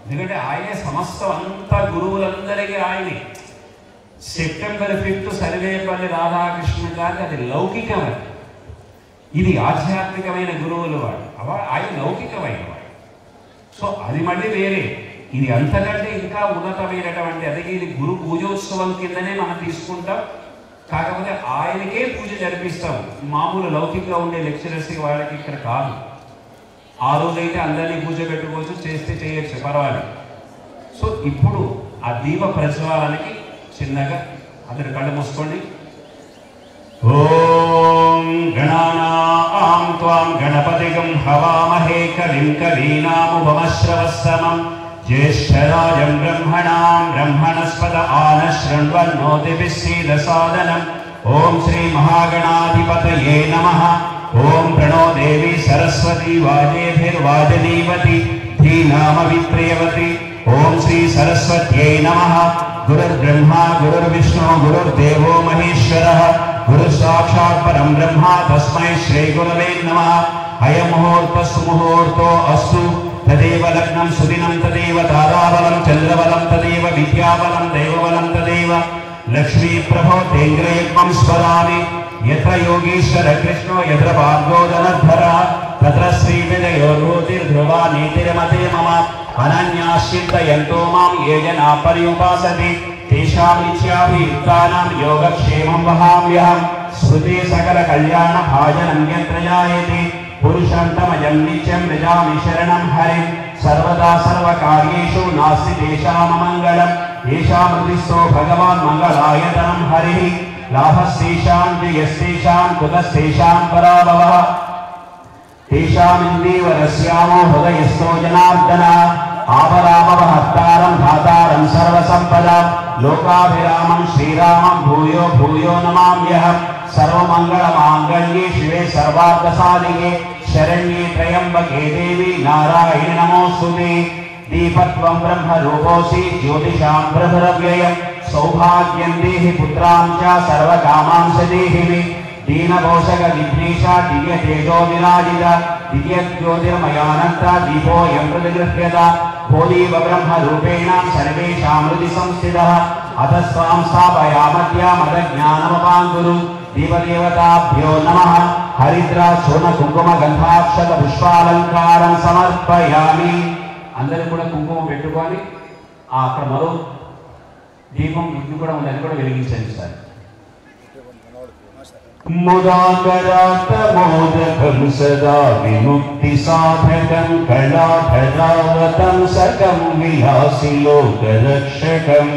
ఎందుకంటే ఆయనే సమస్తం అంతా గురువులందరికీ ఆయనే. సెప్టెంబర్ 5 సర్వేపల్లి రాధాకృష్ణ గారికి అది లౌకికమైన, ఇది ఆధ్యాత్మికమైన గురువులు వాడు. ఆయన లౌకికమైన వాడు. సో అది మళ్ళీ వేరే. ఇది అంతకంటే ఇంకా ఉన్నతమైనటువంటి, అదే ఇది గురు పూజోత్సవం కిందనే మనం తీసుకుంటాం. కాకపోతే ఆయనకే పూజ జరిపిస్తాం. మామూలు లౌకికంగా ఉండే లెక్చరర్స్కి వాళ్ళకి ఇక్కడ కాదు. ఆ రోజైతే అందరినీ పూజ పెట్టుకోవచ్చు, చేస్తే చేయొచ్చు, పర్వాలేదు. సో ఇప్పుడు ఆ దీప ప్రజ్వాలనకి చిన్నగా అందరు కళ్ళు మూసుకోండి. ఓం గణానాం త్వాం గణపతిగం హవామహే కవిం కవీనాముపమశ్రవస్తమం జ్యేష్ఠరాజం బ్రహ్మణాం బ్రహ్మణస్పద ఆనశృణ్వన్నోతిభిస్సీదసాదనం. ఓం శ్రీ మహాగణాధిపతయే నమః. ఓం ప్రణో దేవి సరస్వతి వాజేభిర్వాజనీవతి ధీనామవిప్రియవతి. ఓం శ్రీ సరస్వత్యై నమః. గురుర్బ్రహ్మ గురుర్విష్ణు గురుర్దేవో మహేశ్వరః. गुरु साक्षात् परं ब्रह्म तस्मै श्री गुरवे नमः। अयं मुहूर्तः सुमुहूर्तो अस्तु। तदेव लग्नं सुदिनं तदेव ताराबलं चन्द्रबलं तदेव विद्याबलं दैवबलं तदेव लक्ष्मी प्रभो तेङ्ग्रयुग्मं स्मरामि। यत्र योगीश्वर कृष्णो यत्र भार्गवधनधरः तत्र श्रीविजयोर्भूतिर्ध्रुवा नीतिर्मते मम। अनन्याश्चिन्तयन्तो मां ये जना पर्युपासते तेषाम् इच्छाभियुक्तानां योगक्षेमं वहाम्यहम्। स्मृते सकलकल्याणभाजनं यत्र जायते पुरुषान्तमयं नित्यं व्रजामि शरणं हरिं। सर्वदा सर्वकार्येषु नास्ति तेषाममङ्गलं। येषां हृदिस्थो भगवान् मङ्गलायतनं हरिः। लाभस्तेषां जयस्तेषां कुतस्तेषां पराभवः। तेषामिन्दीवरस्यामो हृदयस्थो जनार्दनः। आपरापहर्तारं धातारं सर्वसम्पदां लोकाभिरामं श्रीरामं भूयो भूयो नमाम्यहम्। सर्वमङ्गलमाङ्गल्ये शिवे सर्वार्थसाधिके शरण्ये त्र्यम्बके देवी नारायणि नमोऽस्तुते। दीपत्वं ब्रह्मरूपोऽसि ज्योतिषां प्रभरव्ययं सौभाग्यं देहि पुत्रां च सर्वकामां च देहि मे। दीनपोषक विघ्नेशा दिव्यतेजो विराजित दिव्यज्योतिर्मयानन्त दीपोऽयं प्रतिगृह्यत भूदेव ब्रह्मरूपेण सर्वेषां हृदि संस्थितः। अतस्त्वां स्थापयामद्य मदज्ञानमपाङ्कुरु। देवदेवताभ्यो नमः। हरिद्रा चूर्ण कुंकुम गंधाक्षत पुष्पालंकारं समर्पयामि। అందరూ కూడా కుంకుమ పెట్టుకొని అక్కడ మరో దీపం ఇది కూడా ఉంది, అది కూడా వెలిగించండి సార్. मुदाकरात्मोदकं सदा विमुक्ति साधकं कलाधरावतं सकं विलासि लोकरक्षकम्।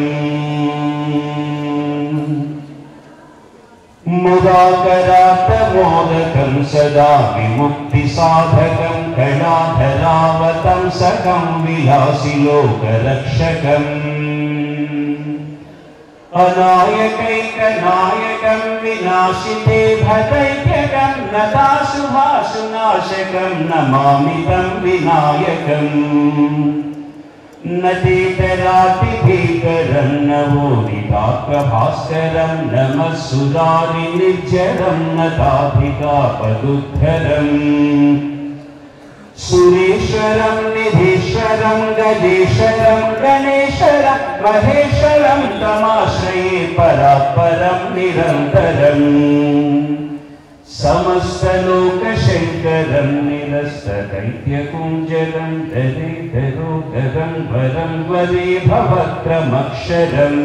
मुदाकरात्मोदकं सदा विमुक्ति साधकं कलाधरावतं सकं विलासि लोकरक्षकम्। अनायकैकनायकं विनाशिते भदैत्यकं नताशुभाशुनाशकं नमामि तं विनायकम्। न तेतरातिभीकरं नवोदिताकभास्करं नमः सुरारिनिर्जरं नताधिकापदुद्धरम्। सुरेश्वरं निधीश्वरं गजेश्वरं गणेश्वरं महेश्वरं तमाश्रये परात्परं निरन्तरम्। समस्तलोकशङ्करं निरस्तदैत्यकुञ्जरं ददेतरोदरं वरं वदे भवक्रमक्षरम्।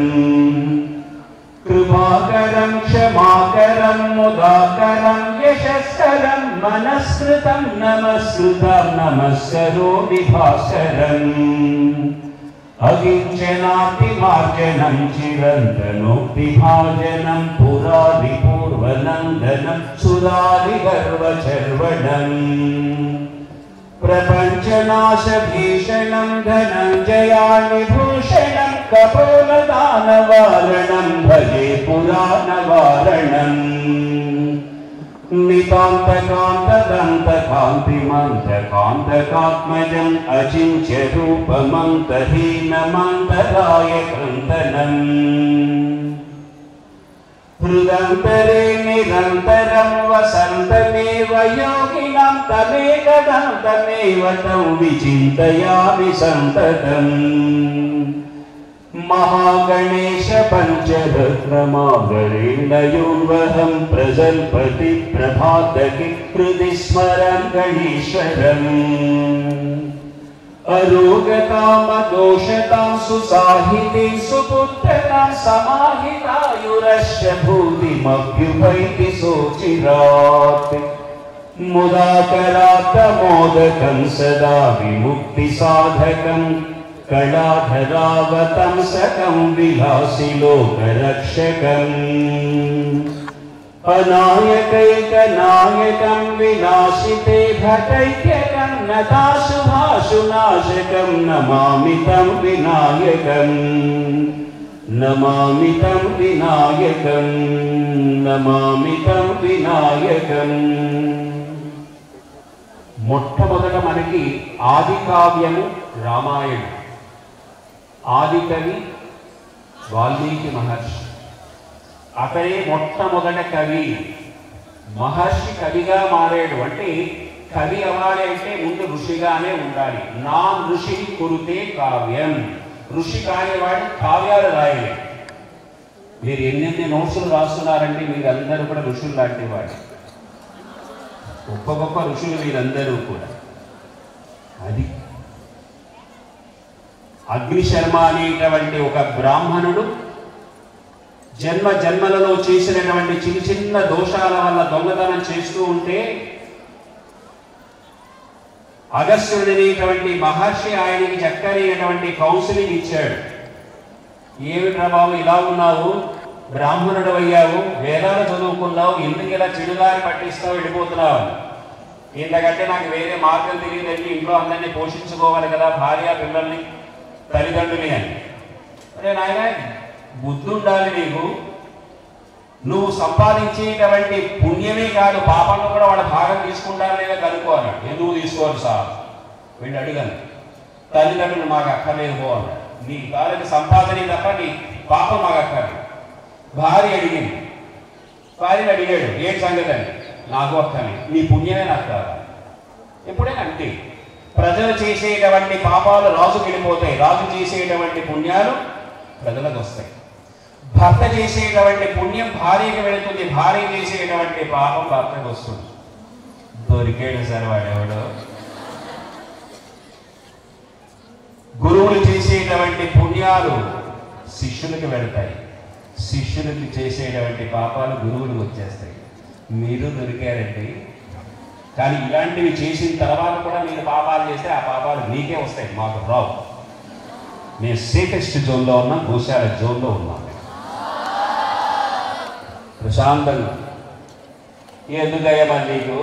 कृपाकरं क्षमाकरं मुदाकरं यशस्करं मनस्कृतं नमस्कृतं नमस्करोमि भास्करम्। अकिञ्चनातिमार्जनं चिरन्तनोक्तिभाजनं पुरारिपूर्वनन्दनं सुरारिगर्वचर्वणम्। प्रपञ्चनाशभीषणं धनञ्जयानिभूषणं कपोलदानवारणं भजे पुराणवारणम्। नितान्तकान्तदन्तकान्तिमन्तकान्तकात्मजम् अचिन्त्यरूपमन्तहीनमन्तरायकन्दनम्। हृदन्तरे निरन्तरं वसन्तमेव योगिनं तमेकदन्तमेव तं विचिन्तयामि सन्ततम्। महागणेश पञ्चरत्नमाभरणयोर्वहं प्रजल्पति प्रभातके हृदि स्मरं गणेश्वरम्। अरोगतामदोषतां सुसाहितीं सुपुत्रतां समाहितायुरस्य भूतिमभ्युपैति सोचिरात्। मुदाकरात्मोदकं सदा विमुक्तिसाधकं कलाधरावतं सकं विलासि लोकरक्षकम्। अनायकैकनायकं विनाशिते भटैक्यकं नताशुभाशुनाशकं नमामि तं विनायकम्। नमामि तं विनायकं नमामि तं विनायकम्। మొట్టమొదట మనకి ఆది కావ్యము రామాయణం. ఆది కవి వాల్మీకి మహర్షి. అతనే మొట్టమొదట కవి. మహర్షి కవిగా మారాడు. అంటే కవి అవ్వాలి అంటే ముందు ఋషిగానే ఉండాలి. నా ఋషి కురుతే కావ్యం. ఋషి కానివాడు కావ్యాలు రాయలే. మీరు ఎన్నెన్ని నోట్సులు రాస్తున్నారంటే మీరందరూ కూడా ఋషులు లాంటి వాడు. గొప్ప గొప్ప ఋషులు మీరందరూ కూడా. అది అగ్నిశర్మ అనేటువంటి ఒక బ్రాహ్మణుడు జన్మ జన్మలలో చేసినటువంటి చిన్న చిన్న దోషాల వల్ల దొంగతనం చేస్తూ ఉంటే అగస్త్యుడు అనేటువంటి మహర్షి ఆయనకి చక్కనైనటువంటి కౌన్సిలింగ్ ఇచ్చాడు. ఏమిట్రా బాబు ఇలా ఉన్నావు, బ్రాహ్మణుడు అయ్యావు, వేదాలు చదువుకున్నావు, ఎందుకు ఇలా చెడుదారి పట్టిస్తావు, వెళ్ళిపోతున్నావు? ఇంతకంటే నాకు వేరే మార్గం తెలియదండి, ఇంట్లో అందరినీ పోషించుకోవాలి కదా, భార్య పిల్లల్ని తల్లిదండ్రులని అని. అరే నాయన, బుద్ధి ఉండాలి నీకు. నువ్వు సంపాదించేటువంటి పుణ్యమే కాదు, పాపంలో కూడా వాళ్ళ భాగం తీసుకుంటారు లేదా కనుక్కోవాలి. ఎందుకు తీసుకోవాలి సార్? వీళ్ళు అడిగాను. తల్లిదండ్రులు మాకు అక్కర్లేదు పో అన్నాడు. నీ కాళ్ళకి సంపాదనే తప్ప నీ పాపం మాకు అక్కర్లేదు. భార్య అడిగింది. భార్యను అడిగాడు, ఏంటి సంగతి అని. నాకు అక్కర్లేదు, నీ పుణ్యమే నాకు కావాలి. ఎప్పుడైనా అంటే ప్రజలు చేసేటువంటి పాపాలు రాజుకి వెళ్ళిపోతాయి, రాజు చేసేటువంటి పుణ్యాలు ప్రజలకు వస్తాయి. భర్త చేసేటువంటి పుణ్యం భార్యకి వెళుతుంది, భార్య చేసేటువంటి పాపం భర్తకు వస్తుంది. దొరికాడు సార్ వాడెవడో. గురువులు చేసేటువంటి పుణ్యాలు శిష్యులకి వెళతాయి, శిష్యులకి చేసేటువంటి పాపాలు గురువులకు వచ్చేస్తాయి. మీరు దొరికారండి. కానీ ఇలాంటివి చేసిన తర్వాత కూడా మీరు పాపాలు చేస్తే ఆ పాపాలు మీకే వస్తాయి, మాకు రావు. మేము సేఫెస్ట్ జోన్లో ఉన్నాం, గోశాల జోన్లో ఉన్నాం. ప్రశాంతంగా ఎందుకయ్యా నీకు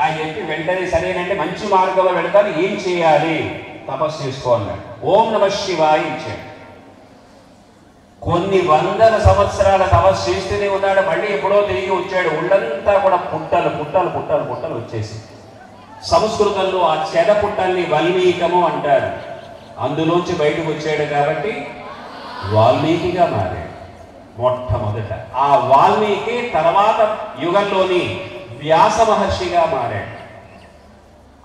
ఆయన చెప్పి వెంటనే సరేనంటే మంచి మార్గంలో వెళతాను, ఏం చేయాలి? తపస్సు చేసుకోవాలన్నాడు. ఓం నమ శివాయ ఇచ్చాడు. కొన్ని వందల సంవత్సరాల తపస్సు చేస్తూనే ఉన్నాడు. మళ్ళీ ఎప్పుడో తిరిగి వచ్చాడు. ఒళ్ళంతా కూడా పుట్టలు పుట్టలు పుట్టలు పుట్టలు వచ్చేసి, సంస్కృతంలో ఆ చెద పుట్టల్ని వల్మీకము అంటారు. అందులోంచి బయటకు వచ్చాడు కాబట్టి వాల్మీకిగా మారాడు మొట్టమొదట. ఆ వాల్మీకి తర్వాత యుగంలోని వ్యాస మహర్షిగా మారాడు.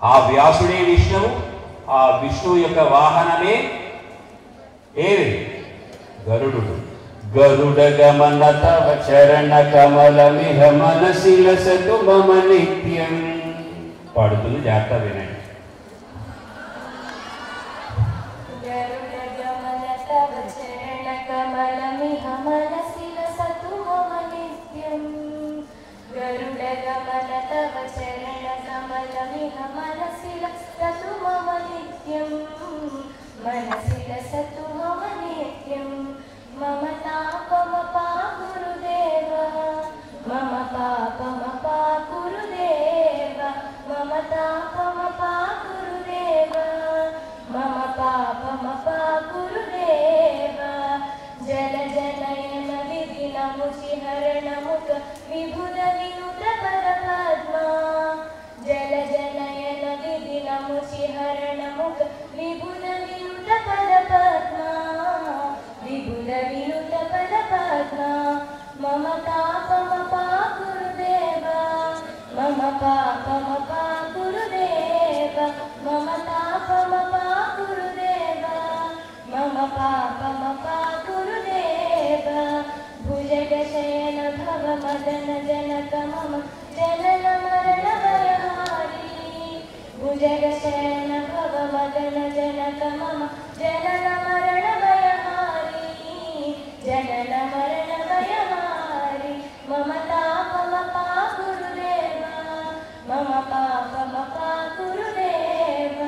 ఆ వ్యాసుడే విష్ణువు. ఆ విష్ణువు యొక్క వాహనమే ఏది? గరుడు. గరుడ గమన తవ చరణ కమలమిహ మనసి లసతు మమ నిత్యం. పాడుతుంది, జాగ్రత్త వినండి. భుజగశయన భవ మదన జనక మమ జనన మరణ భయహారి. భుజగశయన భవ మదన జనక మమ జనన మరణ భయహారి. జనన మరణ భయహారి. మమ తాపమపా గురుదేవ. మమ పాపమపా గురుదేవ.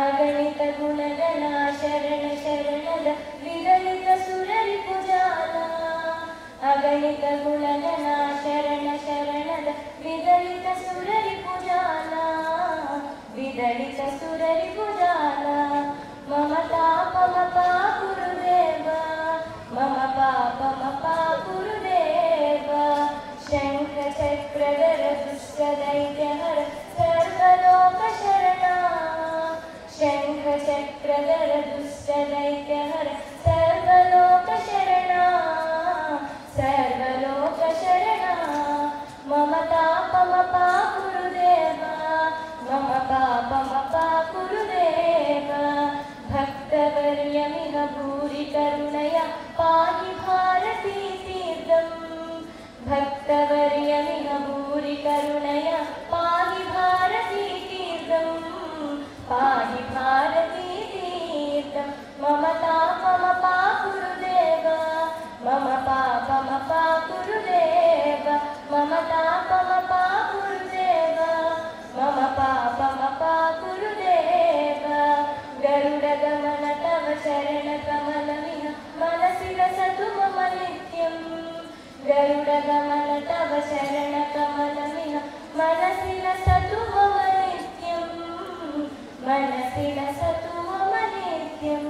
అగణిత గుణగణ శరణ శరణద విదలిత సురరి పుజాల. అగణిత గుణగణ శరణ శరణద విదలిత సురరి పుజాల. విదలిత సురరి పుజాల. మమ తాపమపా గురుదేవ. మమ పాపమపా గురుదేవ. శంఖ చక్రధర దుష్ట దైత్యహర సర్వలోక శరణ. శంఖ చక్రధర దుష్ట దైత్యహర సర్వలోక శరణ. సర్వ भक्तवर्यमिह भूरि करुणया पाहि भारती तीर्थम् भक्तवर्यमिह भूरि करुणया पाहि भारती तीर्थम् पाहि भारती तीर्थम् मम तापमपा गुरुदेव मम पापमपा गुरुदेव मम तापमपा गुरुदेव मम पापमपा गुरुदेव गरुडगमन तव चरणकमलमिह मनसि रसतु मम नित्यम् गरुडगमन तव चरणकमलमिह मनसि रसतु मम नित्यम् मनसि रसतु मम नित्यम्।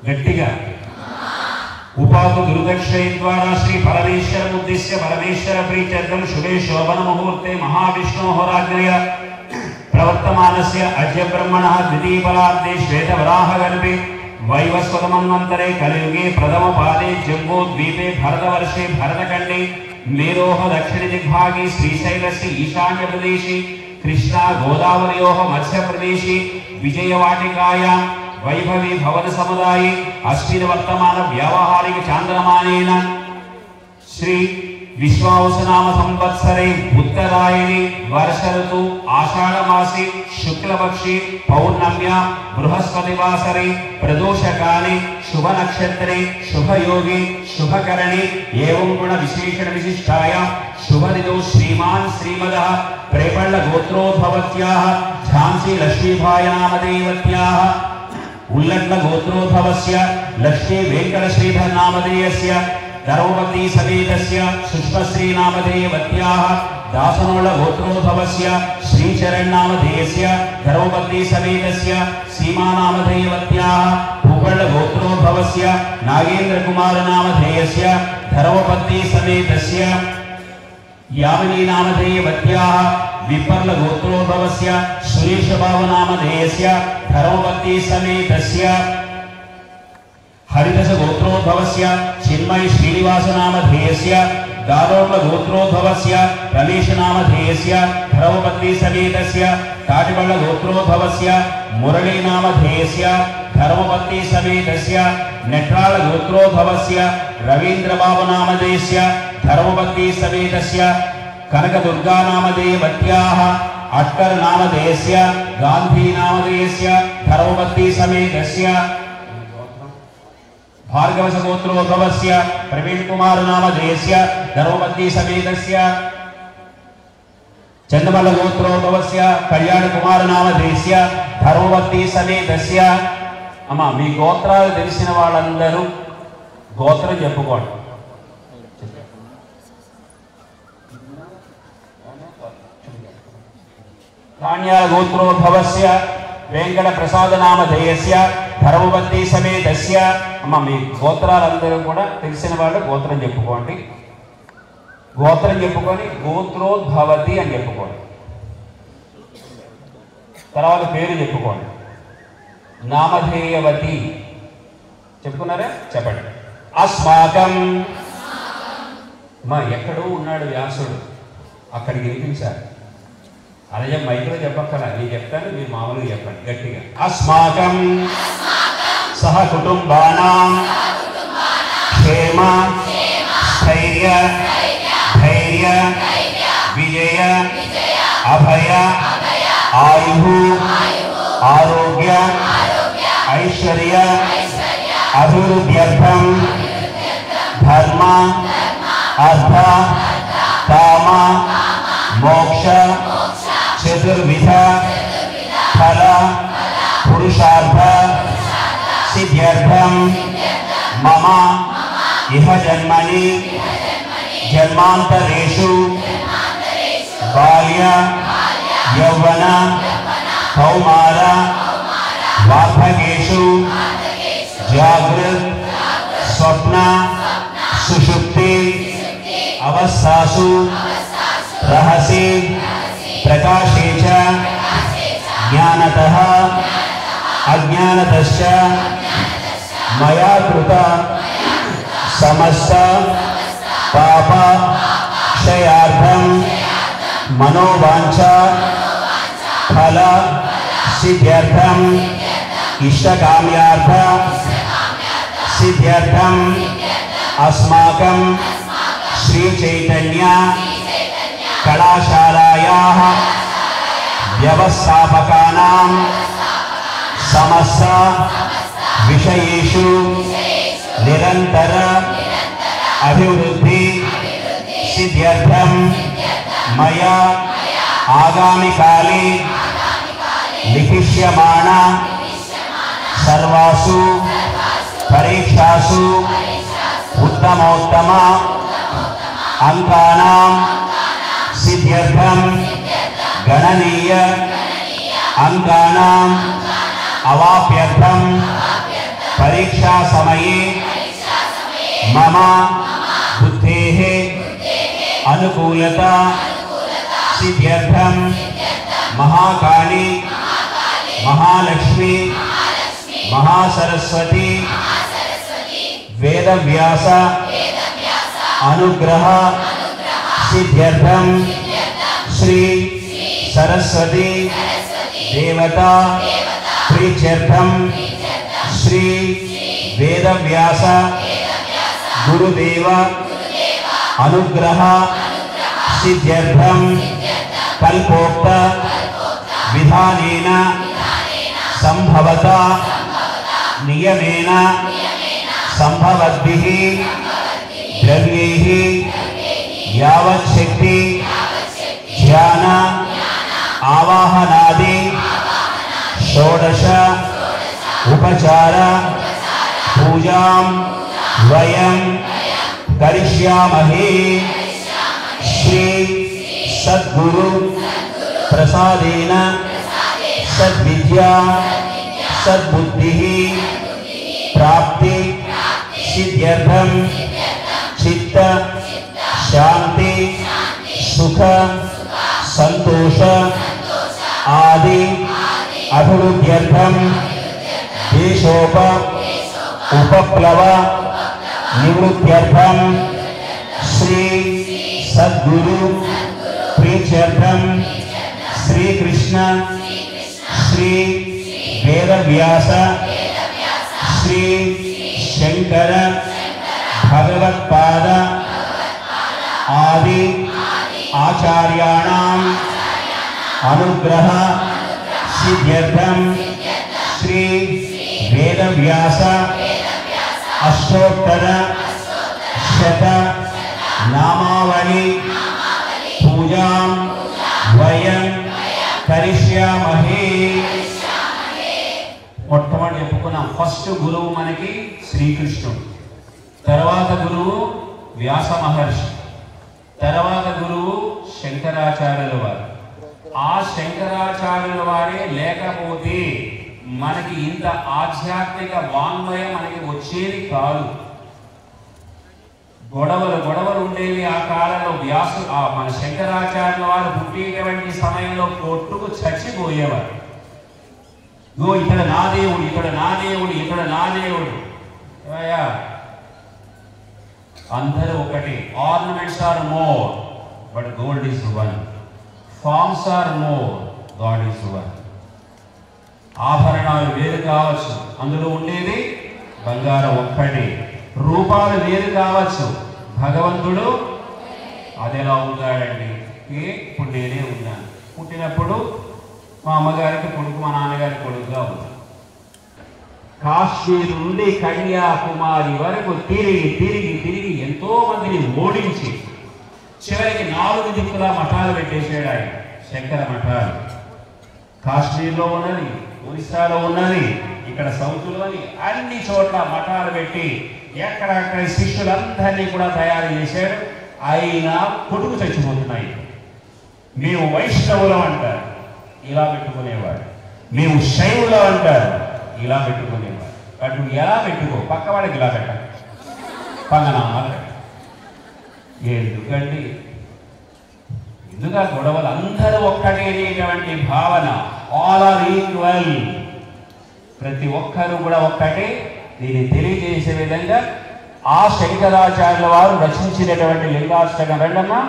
गट्टिगा उपाधि दुर्दक्षय द्वारा श्री परमेश्वर उद्देश्य परमेश्वर प्रीत्यर्थम शुभे शोभन मुहूर्ते महाविष्णोः राज्ञया प्रवर्तमानस्य अद्य ब्रह्मणः द्वितीय परार्धे श्वेतवराहगर्भे वैवस्वतमन्वन्तरे कलियुगे प्रथमपादे जम्बूद्वीपे भरतवर्षे भरतखण्डे मेरोः दक्षिणदिग्भागे श्रीशैलस्य ईशान्यप्रदेशे कृष्णा गोदावर्योः मध्यप्रदेशे विजयवाटिकायां वैभवी भवन समुदाये अस्मिन् वर्तमान व्यावहारिक चांद्रमानेन श्री विश्वावसुनाम संवत्सरे उत्तरायणे वर्ष ऋतु आषाढ़ मासे शुक्लपक्षे पौर्णम्या बृहस्पतिवासरे प्रदोषकाले शुभ नक्षत्रे शुभ योगे शुभ करणे एवं गुण विशेषण विशिष्टायां शुभ ऋतौ श्रीमान श्रीमदः प्रेपल्ल गोत्रोद्भवत्याः झांसी लक्ष्मीबाई नामदेवत्याः उल्लग्न गोत्रोद्भवस्य लक्ष्मी वेंकट श्रीधर नामधेयस्य धर्मपति समेतस्य सुष्मश्री नामधेयवत्याः दासनोळ गोत्रोद्भवस्य श्रीचरण नामधेयस्य धर्मपति समेतस्य सीमा नामधेयवत्याः भूगळ गोत्रोद्भवस्य नागेंद्र कुमार नामधेयस्य धर्मपति समेतस्य यामिनी नामधेयवत्याः विपर्ल गोत्रोद्भवस्य सुरेश बाबु नामधेयस्य धर्मपति समेतस्य हरिदश गोत्रोद्भवस्य चिन्मय श्रीनिवास नामधेयस्य दारोम गोत्रोद्भवस्य रमेश नामधेयस्य धर्मपति समेतस्य ताटिबल्ल गोत्रोद्भवस्य मुरली नामधेयस्य धर्मपति समेतस्य नेट्राल गोत्रोद्भवस्य रवींद्र बाबु नामधेयस्य धर्मपति समेतस्य कनक दुर्गा नामधेयवत्याः अट्कर नामधेयस्य गांधी नामधेयस्य धर्मपति समेतस्य भार्गव गोत्रोद्भवस्य प्रवीण कुमार नामधेयस्य धर्मपति समेतस्य चंद्रमल गोत्रोद्भवस्य कल्याण कुमार नामधेयस्य धर्मपति समेतस्य अम्मा मी गोत्राలు తెలిసిన వాళ్ళందరూ గోత్రం చెప్పుకోండి धान्याल गोत्रोद्भवस्य वेंकट प्रसाद नामधेयस्य धर्मपति समेतस्य अम्मा మీ గోత్రాలందరూ కూడా తెలిసిన వాళ్ళు గోత్రం చెప్పుకోండి గోత్రం చెప్పుకొని గోత్రోద్భవతి అని చెప్పుకోండి తర్వాత పేరు చెప్పుకోండి నామధేయవతి చెప్పుకున్నారా చెప్పండి అస్మాకం మా ఎక్కడో ఉన్నాడు వ్యాసుడు అక్కడికి వినిపించారు అలాగే మైక్లో చెప్పక్కల నేను చెప్తాను మీరు మామూలుగా చెప్పండి గట్టిగా అస్మాకం సహ కుటుంబానాం క్షేమ స్థైర్య ధైర్య విజయ అభయ ఆయు ఆరోగ్య ఐశ్వర్య అభివృద్ధ్యర్థం ధర్మ అర్థ కామ మోక్ష चतुर्विध फल पुरुषार्थ सिद्ध्यर्थम मम इह जन्मनि जन्मांतरेषु बाल्य यौवन कौमार वार्धकेषु जागृत स्वप्न सुषुप्ति अवस्थासु रहसि प्रकाशे च ज्ञानतः अज्ञानतश्च मया कृत समस्त पाप क्षयार्थं मनोवांछा सिद्ध्यर्थम इष्टकाम्यार्थ सिद्ध्यर्थम अस्माकं श्री चैतन्य कलाशालायाः व्यवस्थापकानां समस्त विषयेषु निरंतर अभिवृद्धि सिद्ध्यर्थम मया आगामी काले लिखिष्यमाण सर्वासु परीक्षासु उत्तमोत्तम अंकानां सिद्ध्यर्थम गणनीय अंकानां अवाप्यर्थम परीक्षा समये मम बुद्धेः अनुकूलता सिद्ध्यर्थम महाकाली महालक्ष्मी महासरस्वती वेदव्यास अनुग्रह सिद्ध्यर्थम श्री सरस्वती देवता प्रीत्यर्थम श्री वेदव्यास गुरुदेव अनुग्रह सिद्ध्यर्थम कल्पोक्त विधानेन संभवता नियमेन संभवद्भिः द्रव्यैः यावच्छक्ति ध्यान आवाहनादि षोडश उपचार पूजां वयं करिष्यामहे। श्री सद्गुरु प्रसादेन सद्विद्या सद्बुद्धिः प्राप्ति सिद्ध्यर्थम चित्त शांति सुख संतोष आदि अभिवृद्ध्यर्थम उपप्लव निवृत्त्यर्थम श्री सद्गुरु प्रीत्यर्थम श्री कृष्ण श्री वेदव्यास श्री शंकर भगवत्पाद आदि आचार्याणां अनुग्रह सिद्ध्यर्थम श्री वेदव्यास अष्टोत्तर शत नामावली पूजां वयं करिष्यामहे। మొట్టమొదటి చెప్పుకున్నాం ఫస్ట్ గురువు మనకి శ్రీకృష్ణుడు, తర్వాత గురువు వ్యాస మహర్షి, తర్వాత గురువు శంకరాచార్యుల వారు. ఆ శంకరాచార్యుల వారే లేకపోతే మనకి ఇంత ఆధ్యాత్మిక వాంగ్మయం మనకి వచ్చేది కాదు. గొడవలు ఉండేవి ఆ కాలంలో. మన శంకరాచార్యుల వారు పుట్టేటువంటి సమయంలో కొట్టుకు చచ్చిపోయేవారు. ఇక్కడ నా దేవుడు, ఇక్కడ నా దేవుడు, ఇక్కడ నా దేవుడు. అందరూ ఒకటి. Ornaments are more but gold is one. Forms are more, god is one. ఆభరణాలు వేరు కావచ్చు, అందులో ఉండేది బంగారం ఒక్కటి. రూపాలు వేరు కావచ్చు, భగవంతుడు అదెలా ఉంటాడండి. ఇప్పుడు నేనే ఉన్నాను. పుట్టినప్పుడు మా అమ్మగారికి కొడుకు, మా నాన్నగారికి కొడుకుగా ఉన్నాను. కాశ్మీర్ నుండి కన్యాకుమారి వరకు తిరిగి తిరిగి తిరిగి ఎంతో మందిని ఓడించి చివరికి 4 దిక్కుల మఠాలు పెట్టేసాడు ఆయన. శంకర మఠాలు కాశ్మీర్లో ఉన్నది, ఒరిస్సాలో ఉన్నది, ఇక్కడ సౌత్లోని అన్ని చోట్ల మఠాలు పెట్టి ఎక్కడక్కడ శిష్యులందరినీ కూడా తయారు చేశాడు. అయినా కొట్టుకు చచ్చిపోతున్నాయి. మేము వైష్ణవులం అంటారు, ఇలా పెట్టుకునేవాడు. మేము శైవులం అంటారు, ఇలా పెట్టుకునేవాడు. అటు ఎలా పెట్టుకో, పక్కవాడికి ఇలా పెట్ట, పంగనామాలు పెట్ట. ఎందుకండి? ఎందుకు గొడవలు? అందరూ ఒక్కటేనేటువంటి భావన. All are equal. ప్రతి ఒక్కరూ కూడా ఒక్కటే. దీన్ని తెలియజేసే విధంగా ఆ శంకరాచార్యుల వారు రచించినటువంటి లింగాష్టకం. రెండమ్మా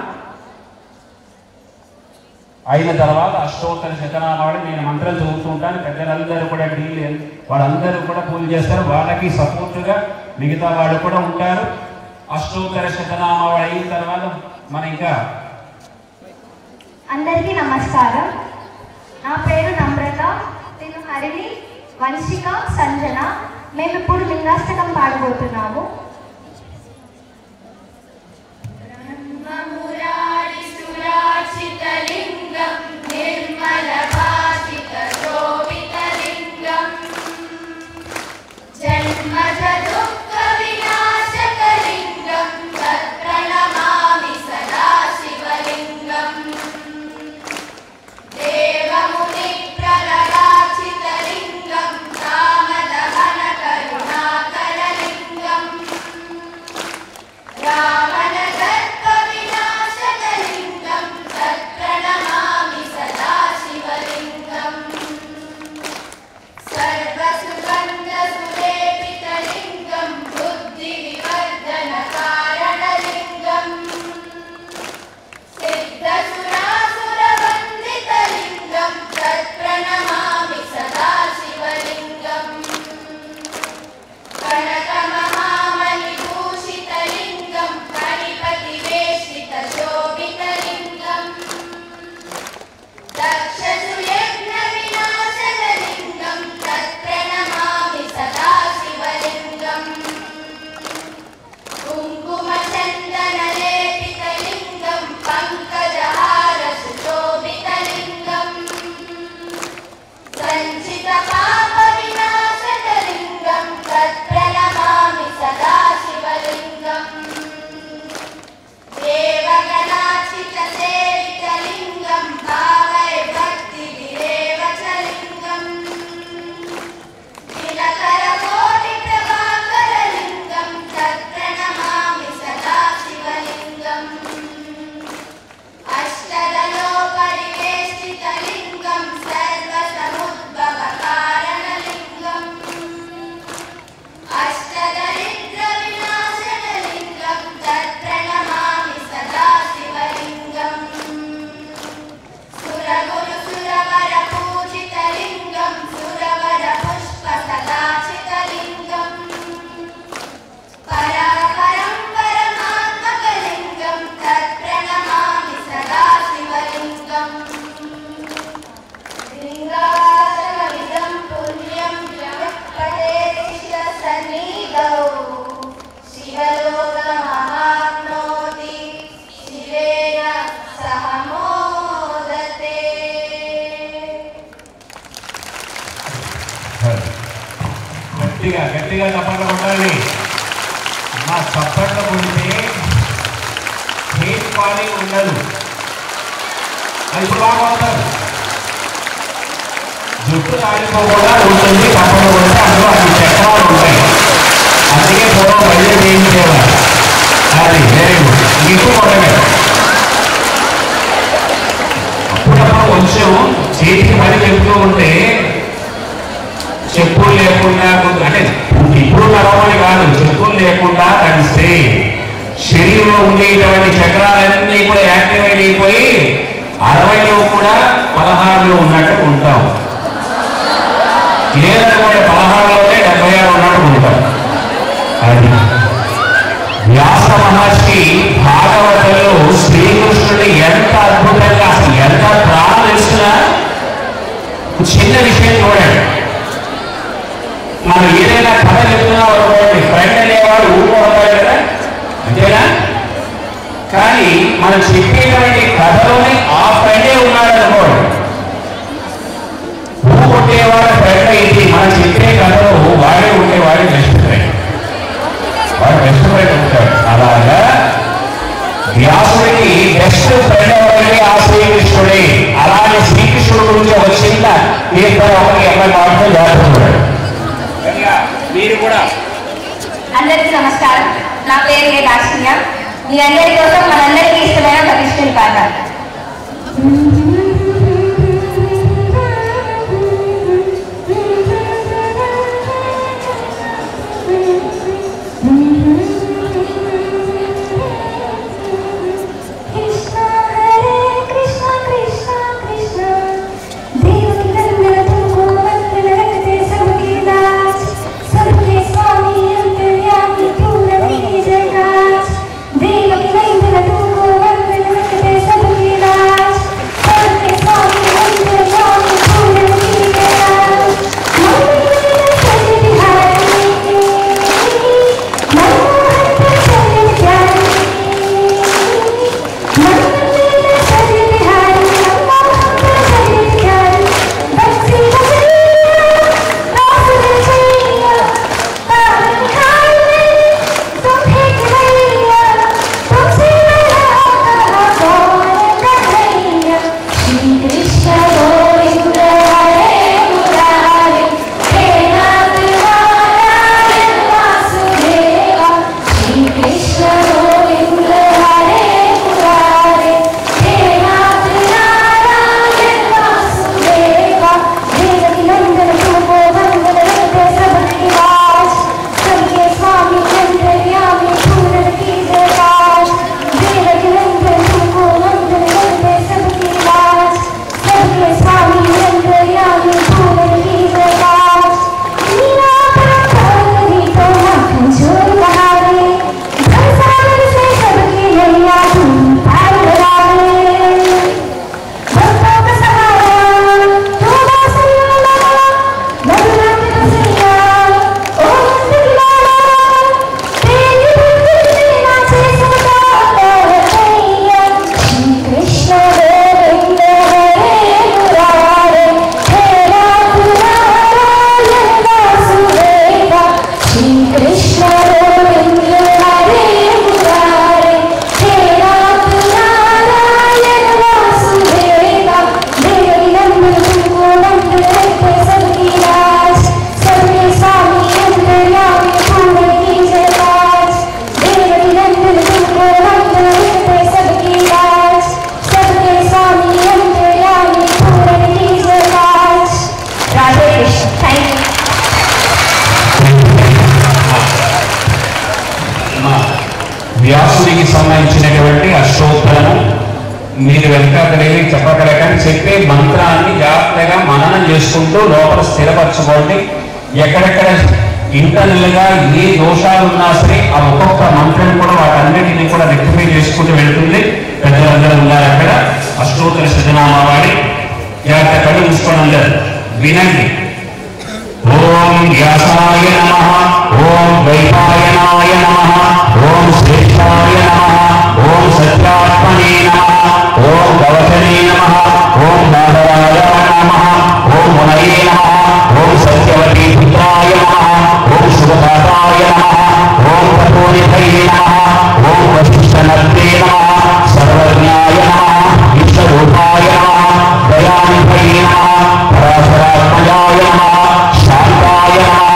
అయిన తర్వాత అష్టోత్తర శతనామావళి నేను మంత్రం చదువుతూ ఉంటాను. పెద్దలందరూ కూడా వాళ్ళందరూ కూడా పూజ చేస్తారు. వాళ్ళకి సపోర్టుగా మిగతా వాళ్ళు కూడా ఉంటారు. అష్టోత్తర శతనామావళి అయిన తర్వాత మన ఇంకా అందరికీ నమస్కారం. నా పేరు నమ్రత. నేను హరిణి, వంశిక, సంజన. మేము ఇప్పుడు లింగాష్టకం పాడబోతున్నాము. సురాచితలింగం నిర్మల భాసిత శోభితలింగం జన్మజ దుఃఖ వినాశకలింగం తత్ప్రణమామి సదా శివలింగం దేవముని ప్రలలాచితలింగం కామదహన కరుణాకరలింగం రావణ దర్ప వినాశకలింగం తత్ప్రణమామి సదా శివలింగం సర్వసుగంధ సులేపితలింగం బుద్ధి వివర్ధన కారణలింగం సిద్ధసురాసురవందితలింగం తత్ప్రణమామి సదా శివలింగం కనకమహామణిభూషితలింగం కణిపతివేష్టిత శోభితలింగం దక్షసుయజ్ఞ వినాశకలింగం తత్ప్రణమామి సదా శివలింగం కుంకుమచందనలేపితలింగం పంకజహార సుశోభితలింగం సంచిత పాప వినాశకలింగం తత్ప్రణమామి సదా శివలింగం దేవగణాచిత సేవితలింగం భావై భక్తి విరేవచలింగం దినకర కోటి ప్రభాకరలింగం తత్ప్రణమామి సదా శివలింగం అష్టదలోక పరివేష్టితలింగం సర్వసముద్భవ కారణలింగం అష్టదరిద్ర వినాశనలింగం తత్ప్రణమామి సదా శివలింగం సురగురు సురవర పూజితలింగం సురవర పుష్ప సదాచితలింగం పరాపరం పరమాత్మకలింగం తత్ప్రణమామి సదా శివలింగం లింగాసనమిదం పుణ్యం జగత్పదేశ సన్నిధౌ శివలోకమహాప్నోతి శివేన సహ మోదతే. గట్టిగా గట్టిగా చప్పట్లు కొట్టాలి. మా చప్పట్లు కొడితే హెయిర్ ఫాలింగ్ ఉండదు. అది ఇప్పుడు బాగా అవుతారు. జుట్టు రాలిపోకుండా ఉంటుంది. చప్పట్లు కొడితే అందులో అన్ని చక్రాలు ఉంటాయి. అందుకే పూర్వం బయలు చేయించేవారు. అది వెరీ గుడ్. ఎక్కువ కొట్టలేదు. అప్పుడప్పుడు కొంచెం చేతికి పని చెప్తూ ఉంటే చెప్పులు లేకుండా అంటే ఇప్పుడు నడవని కాదు, చెప్పులు లేకుండా కలిస్తే శరీరంలో ఉండేటువంటి చక్రాలన్నీ కూడా యాక్టివేట్ అయిపోయి 60లో కూడా 16లో ఉన్నట్టు ఉంటాం. లేదనుకుంటే 16లోనే 76 ఉన్నట్టు ఉంటాం. అది వ్యాస మహర్షి భాగవతంలో శ్రీకృష్ణుడు ఎంత అద్భుతంగా అసలు ఎంత ప్రాణం తెలుస్తున్నా చిన్న విషయం చూడండి. మనం ఏదైనా కథ చెప్తున్నాం అనుకోండి, ఫ్రెండ్ అనేవాడు ఊరుకుంటాడు కదా, అంతేనా? కానీ మనం చెప్పేటువంటి కథలోనే ఆ ఫ్రెండే ఉన్నాడు అనుకోండి. ఊరుకుంటేవాడు ఫ్రెండ్ అయింది. మనం చెప్పే కథలో వాడే ఉంటే వాడే బెస్ట్ ఫ్రెండ్, వాడు బెస్ట్ ఫ్రెండ్ ఉంటాడు. అలాగా వ్యాసుడికి బెస్ట్ ఫ్రెండ్ ఎవరికి? ఆ శ్రీకృష్ణుడే. అలాగే శ్రీకృష్ణుడు గురించి ఒక చిన్న తీర్థం ఒకటి అమ్మాయి మాటలు జాగ్రత్త. మీరు కూడా అందరికీ నమస్కారం. నా పేరు ఏ దాక్షిణ్య. మీ అందరి కోసం మనందరికీ ఇష్టమైన ఒక కృష్ణుని పాట. కృష్ణ హరే కృష్ణ కృష్ణ మీరు వెనకాతలేవి చెప్పగలరు, కానీ చెప్పే మంత్రాన్ని జాగ్రత్తగా మననం చేసుకుంటూ లోపల స్థిరపరచుకోండి. ఎక్కడెక్కడ ఇంటర్నల్ గా ఏ దోషాలు ఉన్నా సరే ఆ ఒక్కొక్క మంత్రం కూడా వాటన్నిటిని కూడా రెక్టిఫై చేసుకుంటూ వెళ్తుంది. పెద్దలందరూ ఉన్నారు అక్కడ. అష్టోత్తర శతనామావళి జాగ్రత్త కళ్ళు మూసుకొని అందరు వినండి. ఓం వ్యాసాయ నమః, ఓం వైపాయనాయ నమః, ఓం శ్రేష్ఠాయ నమః, ఓం సత్యాత్మనే నమః, ఓం కవచనే నమః, ఓం నారాయణ నమః, ఓం మునయే నమః, ఓం సత్యవతీ పుత్రాయ నమః, ఓం శుభదాతాయ నమః, ఓం తపోనిధయే నమః, ఓం వశిష్ఠనర్దే నమః, సర్వజ్ఞాయ నమః, విశ్వరూపాయ నమః, దయానిధయే నమః, పరాశరాత్మజాయ నమః, శాంతాయ నమః,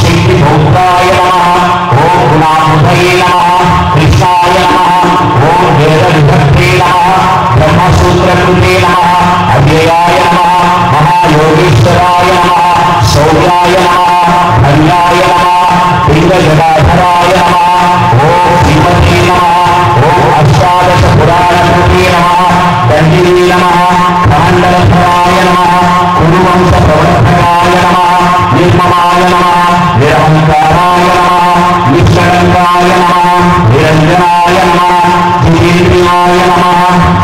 శక్తిభూతాయ నమః, ఓం గుణామృతయే నమః, కృష్ణాయ నమః, ఓం వేదవిభక్తే నమః, బ్రహ్మసూత్రకృతే నమః, అవ్యయాయ నమః, మహాయోగేశ్వరాయ నమః, శౌర్యాయ నమః, ధన్యాయ నమః, పింగజటాధరాయ నమః, ఓం శ్రీమతే నమః, ఓం అష్టాదశ పురాణకృతే నమః, దండినే నమః, కమండలధరాయ నమః, కురువంశ ప్రవర్తకాయ నమః, నిర్మమాయ నమః, నిరహంకారాయ నమః, నిష్కళంకాయ నమః, నిరంజనాయ నమః, జితేంద్రియాయ నమః,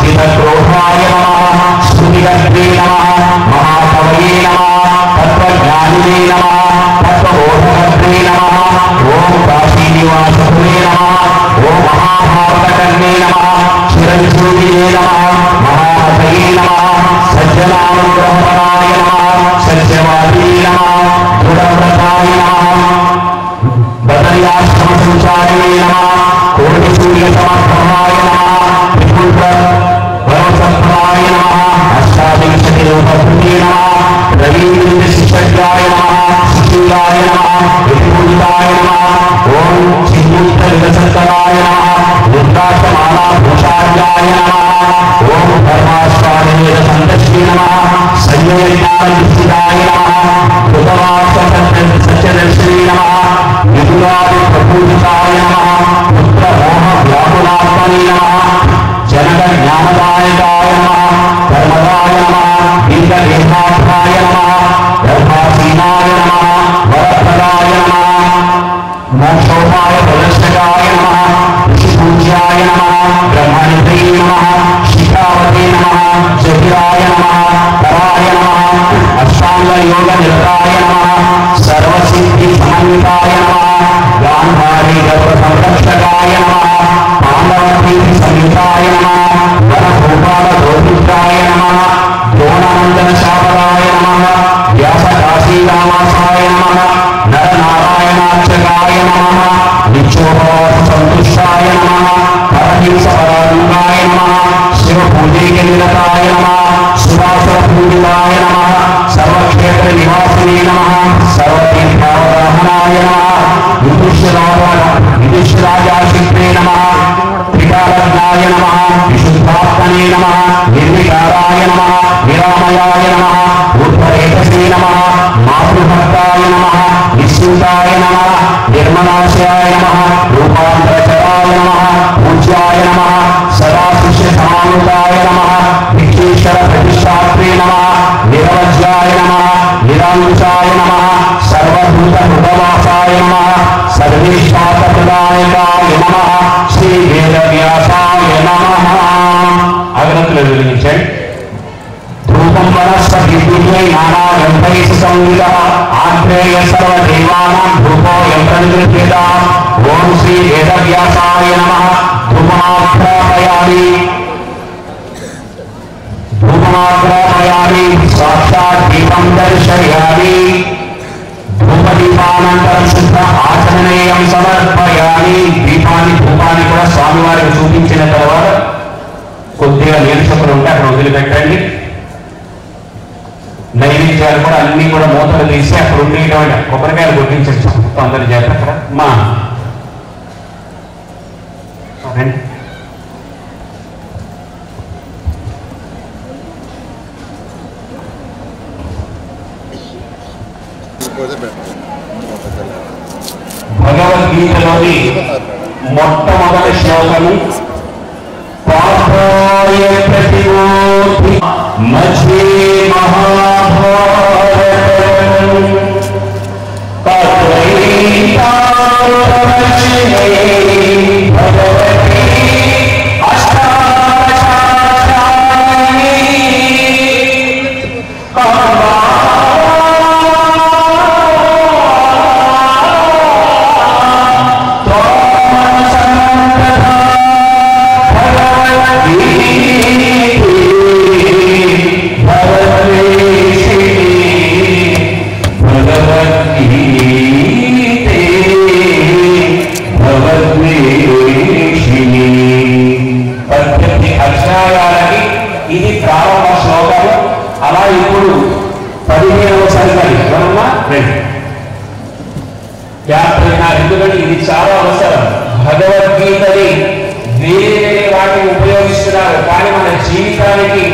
చితక్రోధాయ నమః, స్మృతిగర్భే నమః, మహాకవయే నమః, తత్వజ్ఞానినే నమః, తత్వబోధకర్తే నమః, ఓం కాశీనివాసపురే నమః, ఓం మహాభారతకర్ణే నమః, చిరంజీవినే నమః, మహామతయే నమః, సజ్జనానుగ్రహపరాయ నమః, సత్యవాదీ నమః, దృఢవ్రతాయ నమః, బదర్యాశ్రమ సంచారిణే నమః, కోటి సూర్య సమర్థమాయ నమః, త్రిపుర వరసత్రాయ నమః, అష్టావింశతి రూపకృతే నమః, రవీంద్ర శిష్యాయ నమః, శిశూలాయ నమః, విభూతాయ నమః, ఓం చిన్ముక్త వికసత్తరాయ నమః, రుద్రాక్షమాలా భూషార్యాయ నమః, ఓం ధర్మాస్వాదేవ సంతశ్రీ నమః, సంయోగాయ నమః, కృతవాస సత్యదర్శినే నమః, విదురాది ప్రపూజితాయ నమః, పుత్ర మోహ వ్యాకులాత్మనే నమః, జనక జ్ఞానదాయకాయ నమః, కర్మదాయ నమః, దీర్ఘదేహాయ నమః, గర్భాసీనాయ నమః, వరప్రదాయ నమః, మోక్షోపాయ ప్రదర్శకాయ నమః, ఋషిపూజ్యాయ నమః, బ్రహ్మనిధయే నమః, శిఖావతే నమః, జహిరాయ నమః, పరాయ నమః, అష్టాంగ యోగ నిరతాయ నమః, సర్వసిద్ధి సమన్వితాయ నమః, గాంధారీ గర్భ సంరక్షకాయ నమః, పాండవతీర్థి సంయుతాయ నమః, వనభూపాల గోవిందాయ నమః, ద్రోణానందన శాపదాయ నమః, వ్యాస కాశీరామాసాయ నమః, నరనారాయణార్చకాయ నమః, నిత్యోపవాస సంతుష్టాయ నమః, పరహింస పరాంగాయ నమః, శివ పూజైక నిరతాయ నమః, సువాసర పూజితాయ నమః, సర్వక్షేత్ర నివాసినే నమః, సర్వతీర్థావగాహనాయ నమః, విదుష్రాజాశిల్పే నమః, త్రికాలజ్ఞాయ నమః, విశుద్ధాత్మనే నమః, నిర్వికారాయ నమః, నిరామయాయ నమః, ఊర్ధ్వరేతసే నమః, మాతృభక్తాయ నమః, నిశ్చింతాయ నమః, నిర్మలాశయాయ నమః, రూపాంతరచరాయ నమః, పూజ్యాయ నమః, సదా శిష్య సమానుతాయ నమః, విక్షేశ్వర ప్రతిష్టాత్రే నమః, నిరవజ్యాయ నమః, నిరాంకుశాయ నమః, సర్వభూత హృదవాసాయ నమః, సర్వేశ్వాసప్రదాయకాయ నమః, శ్రీ వేదవ్యాసాయ నమః. అగ్రతులు వెలిగించండి. ధూపం వనస్పతి దివ్యై నానాగంధై సుసంయుతః ఆగ్నేయ సర్వదేవానాం ధూపోయం ప్రనిగృహ్యత. ఓం శ్రీ వేదవ్యాసాయ నమః. ధూపమాగ్రాపయామి సాక్షాత్ దీపం దర్శయామి. ధూపదీపానంతరం శుద్ధ ఆచమనేయం సమర్పయామి. ధూపాన్ని కూడా స్వామివారికి చూపించిన తర్వాత కొద్దిగా నీరసకులు ఉంటే అక్కడ వదిలిపెట్టండి. నైవేద్యాలు కూడా అన్ని కూడా మూతలు తీసి అక్కడ ఉండేటువంటి కొబ్బరికాయలు కొట్టించచ్చు మొత్తం అందరి చేత అక్కడ మా రండి. భగవద్గీతలోని మొట్టమొదటి శ్లోకము పాపాయ मूर्ति मझे महाभारत ఇది ప్రారంభ శ్లోకము. అలా ఇప్పుడు 15వ సరికలి ఎందుకంటే ఇది చాలా అవసరం. భగవద్గీతని వేరే వాటిని ఉపయోగిస్తున్నారు, కానీ మన జీవితానికి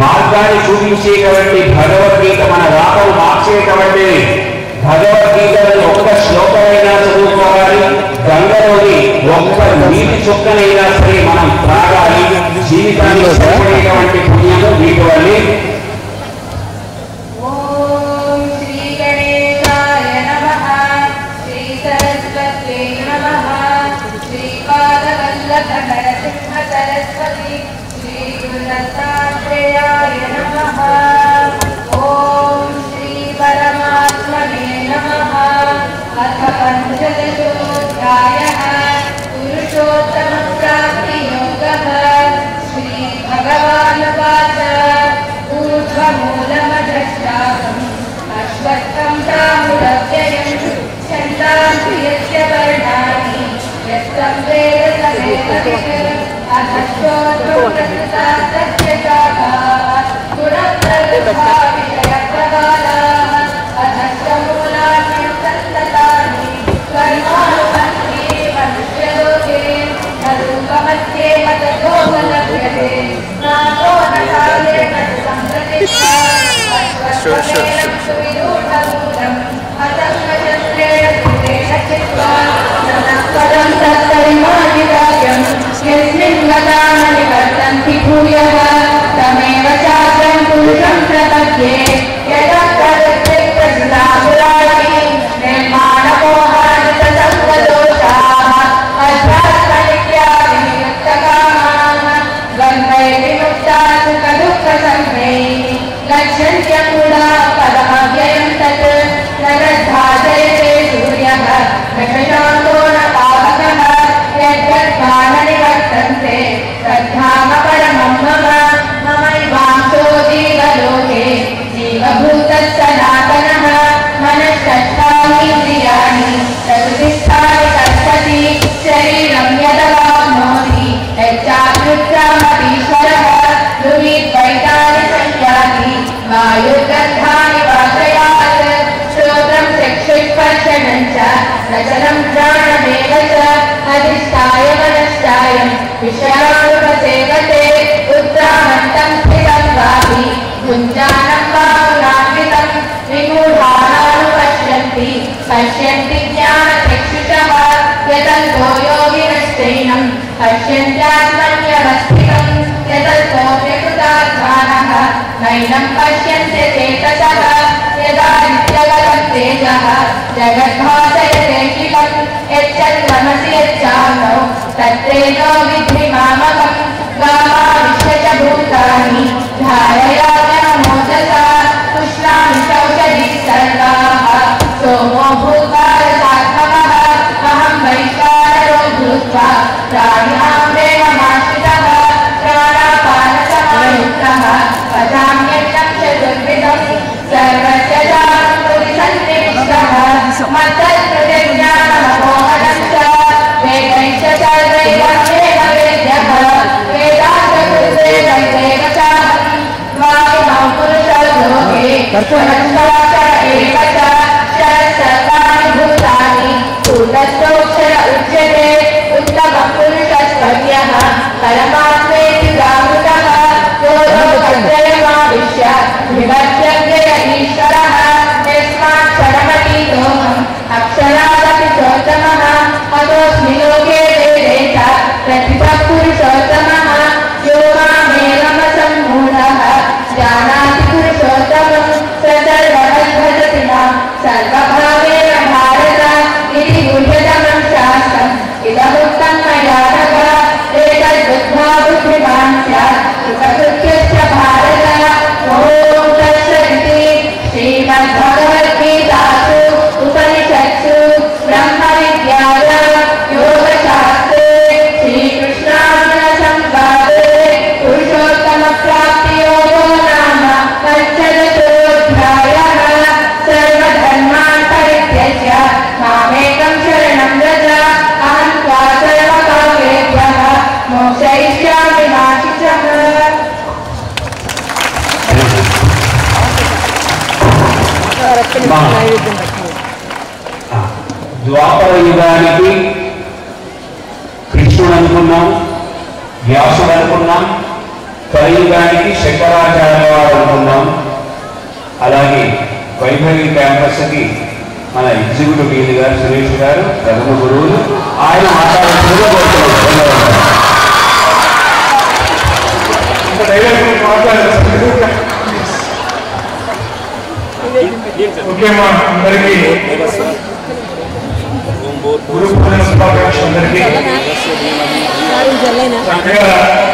మార్గాన్ని చూపించేటువంటి భగవద్గీత, మన రాతలు మార్చేటువంటి భగవద్గీతని ఒక్క శ్లోకమైనా చదువుకోవాలి. గంగలోని ఒక్క నీటి చుక్కనైనా సరే మనం త్రాగాలి. జీవితానికి సరిపడేటువంటి పుణ్యము వీటి వల్లే. ఓం శ్రీ గణేశాయ నమః. శ్రీ సరస్వత్యై నమః. శ్రీపాదవల్లభ నరసింహ సరస్వతి శ్రీ గురుదత్తాత్రేయాయ నమః. ఓం శ్రీ పరమాత్మనే నమః. అథ పంచదశోऽధ్యాయః పురుషోత్తమ ప్రాప్తి యోగః. శ్రీ భగవానువాచ ఊర్ధ్వమూలమధశాఖం అశ్వత్థం ప్రామురవ్యయం ఛందాంసి యస్య వర్ణాని యస్తం వేద స వేదవిద్ అధశ్చోర్ధ్వం ప్రసృతాః తస్య శాఖాః గుణప్రవృద్ధా విషయప్రవాలాః అధశ్చ మూలాని సంతతాని కర్మానుబంధీ మనుష్యలోకే న రూపమస్యేవ తథోపలభ్యతే నాతో న కాలేన సంప్రతిష్ఠా అశ్వత్థమేనం సువిరూఢమూలం అసంగశస్త్రేణ సురేణ చిత్వా నమఃపదం తత్తరిమాదిరాజ్యం యస్మిన్ గతాన నివర్తంతి భూయః తమేవ చాగ్రం పురుషం ప్రపద్యే యదా తదృక్ప్రజులాపురాణి నిర్మాణమోహాజిత సంగదోషాః అధ్యాత్మనిత్యా వినియుక్తకామాః గంధైర్విముక్తాః సుఖదుఃఖసంజ్ఞైః గచ్చన్త్యమూఢా పదమవ్యయం తత్ నరద్భాజయతే సూర్యః దశశాంతో న పావకః యద్గత్వాన నివర్తంతే తద్ధామ పరమం మమ మమైవాంశో జీవలోకే జీవభూతः సనాతనः మనశ్చష్టానీంద్రియాణి ప్రకృతిస్థాని కర్షతి శరీరం యదవాప్నోతి యచ్చాకృత్యామతీశ్వరः ధృవీద్వైతాని సంయాతి వాయుర్గంధాని వాసయాత్ శ్రోత్రం చక్షుస్పర్శనం చ రచనం ఘ్రాణమేవ చ అధిష్ఠాయ మనశ్చాయం విషయానుపసేవతే ఉత్క్రామంతం స్థితం వాపి భుంజానం బాహురాన్వితం విమూఢానానుపశ్యంతి పశ్యంతి జ్ఞానచక్షుషः యతంతో యోగినశ్చైనం పశ్యంత్యాత్మన్యవస్థితం యతస్తోऽప్యకృతాధ్వానः నైనం పశ్యంతే చేతసः యదాదిత్యగతం తేజः జగద్భాసయతేఖిలం యచ్చంద్రమసి యచ్చాగ్నౌ తత్తేజో విద్ధి మామకం గామావిశ్య చ భూతాని ధారయామ్యమోజసా పుష్ణామి చౌషధీః సర్వాః సోమో భూత్వా రసాత్మకः అహం వైశ్వానరో భూత్వా ప్రాణినాం దేవమాశ్రితः ప్రాణాపానసమాయుక్తः పచామ్యన్నం చతుర్విధం సర్వస్య జాతం హృది సన్నివిష్టः మత్తత్ప్రతిజ్ఞానమపోహనం చ వేదైశ్చ సర్వైవమేవ వేద్యः వేదాంతకృతేనైవ చాహం ద్వావిమౌ పురుషో లోకే పునశ్చాక్షర ఏవ చ షట్సర్వాణి భూతాని కూటస్థోక్షర ఉచ్యతే ఉత్తమః పురుషస్త్వన్యః పరమాత్మేతి జాగృతః యో లోకత్రయమావిశ్య విభజ్యవ్యయ ఈశ్వరः యస్మాక్షరమతీతోऽహం అక్షరాదపి చోత్తమः అతోऽస్మి లోకే వేదే చ ప్రతిభః పురుషోత్తమः యో మామేవమసం ద్వాపర యుగానికి కృష్ణుడు అనుకున్నాం, వ్యాసుడు అనుకున్నాం, కలియుగానికి శంకరాచార్య వారు అనుకున్నాం. అలాగే వైభవి క్యాంపస్కి మన ఎగ్జిక్యూటివ్ డీన్ గారు సురేష్ గారు ప్రథమ గురువులు, ఆయన మాట్లాడుతూ ముఖ్యంగా అందరికీ గురు పూజ శుభాకాంక్షలు. అందరికీ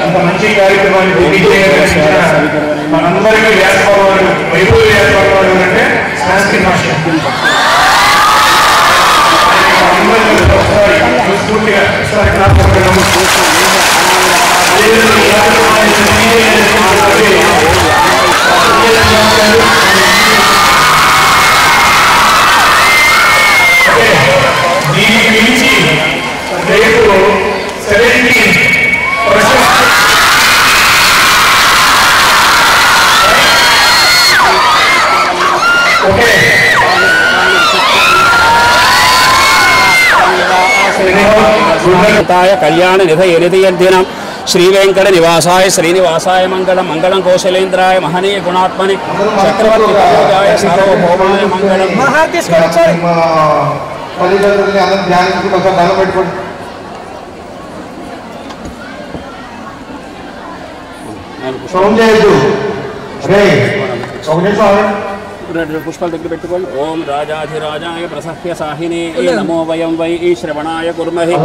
ఇంత మంచి కార్యక్రమాన్ని దిగ్విజయంగా మనందరికీ వ్యాసభగవాడు వైభవి వ్యాసభగవాడు అంటే సంస్కృత భాష. పూర్తిగా దీనికి మించి రేపు 17 ఓకే కళ్యాణ నిధయనిధయర్ధినం శ్రీవేంకట నివాసాయ శ్రీనివాసాయ మంగళం మంగళం కౌశలేంద్రాయ మహనీయ గుణాత్మని చక్రవర్తి సార్వభౌమాయ మంగళం. తల్లిదండ్రులని అందరూ ధ్యానించి కొంచెం దండం పెట్టుకోండి. సౌండ్ చేయొద్దు. ఒక నిమిషం పుష్పాలు దగ్గర పెట్టుకోండి. ఓం రాజాధిరాజాయ ప్రసహ్య సాహినే నమో వయం వై ఈ శ్రవణాయ కుర్మహి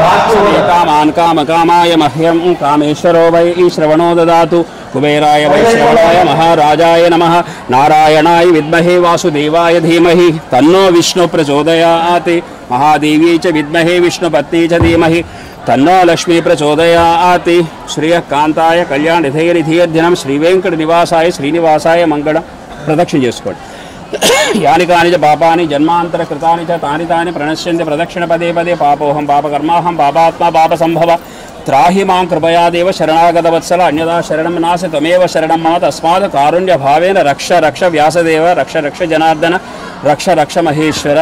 కామాన్ కామకామాయ మహ్యం కామేశ్వరో వై ఈ శ్రవణో దదాతు కుబేరాయ వై శ్రవణాయ మహారాజాయ నమః నారాయణాయ విద్మహే వాసుదేవాయ ధీమహి తన్నో విష్ణు ప్రచోదయాత్ మహాదేవ్యై చ విద్మహే విష్ణుపత్ని చ ధీమహి తన్నో లక్ష్మీ ప్రచోదయాత్ శ్రీయకాంతాయ కళ్యాణ నిధయనిధయర్ధినం శ్రీవేంకట నివాసాయ శ్రీనివాసాయ మంగళం. ప్రదక్షిణ చేసుకోండి. యాని కాని చ పాపాని జన్మాంతర కృతాని చ తాని తాని ప్రణశ్యంతి ప్రదక్షిణ పదే పదే పాపోహం పాపకర్మాహం పాపాత్మా పాప సంభవ త్రాహి మాం కృపయా దేవ శరణాగత వత్సల అన్యదా శరణం నాసి త్వమేవ శరణం మమ తస్మాత్ కారుణ్య భావేన రక్ష రక్ష వ్యాసదేవ రక్ష రక్ష జనార్దన రక్ష రక్ష మహేశ్వర.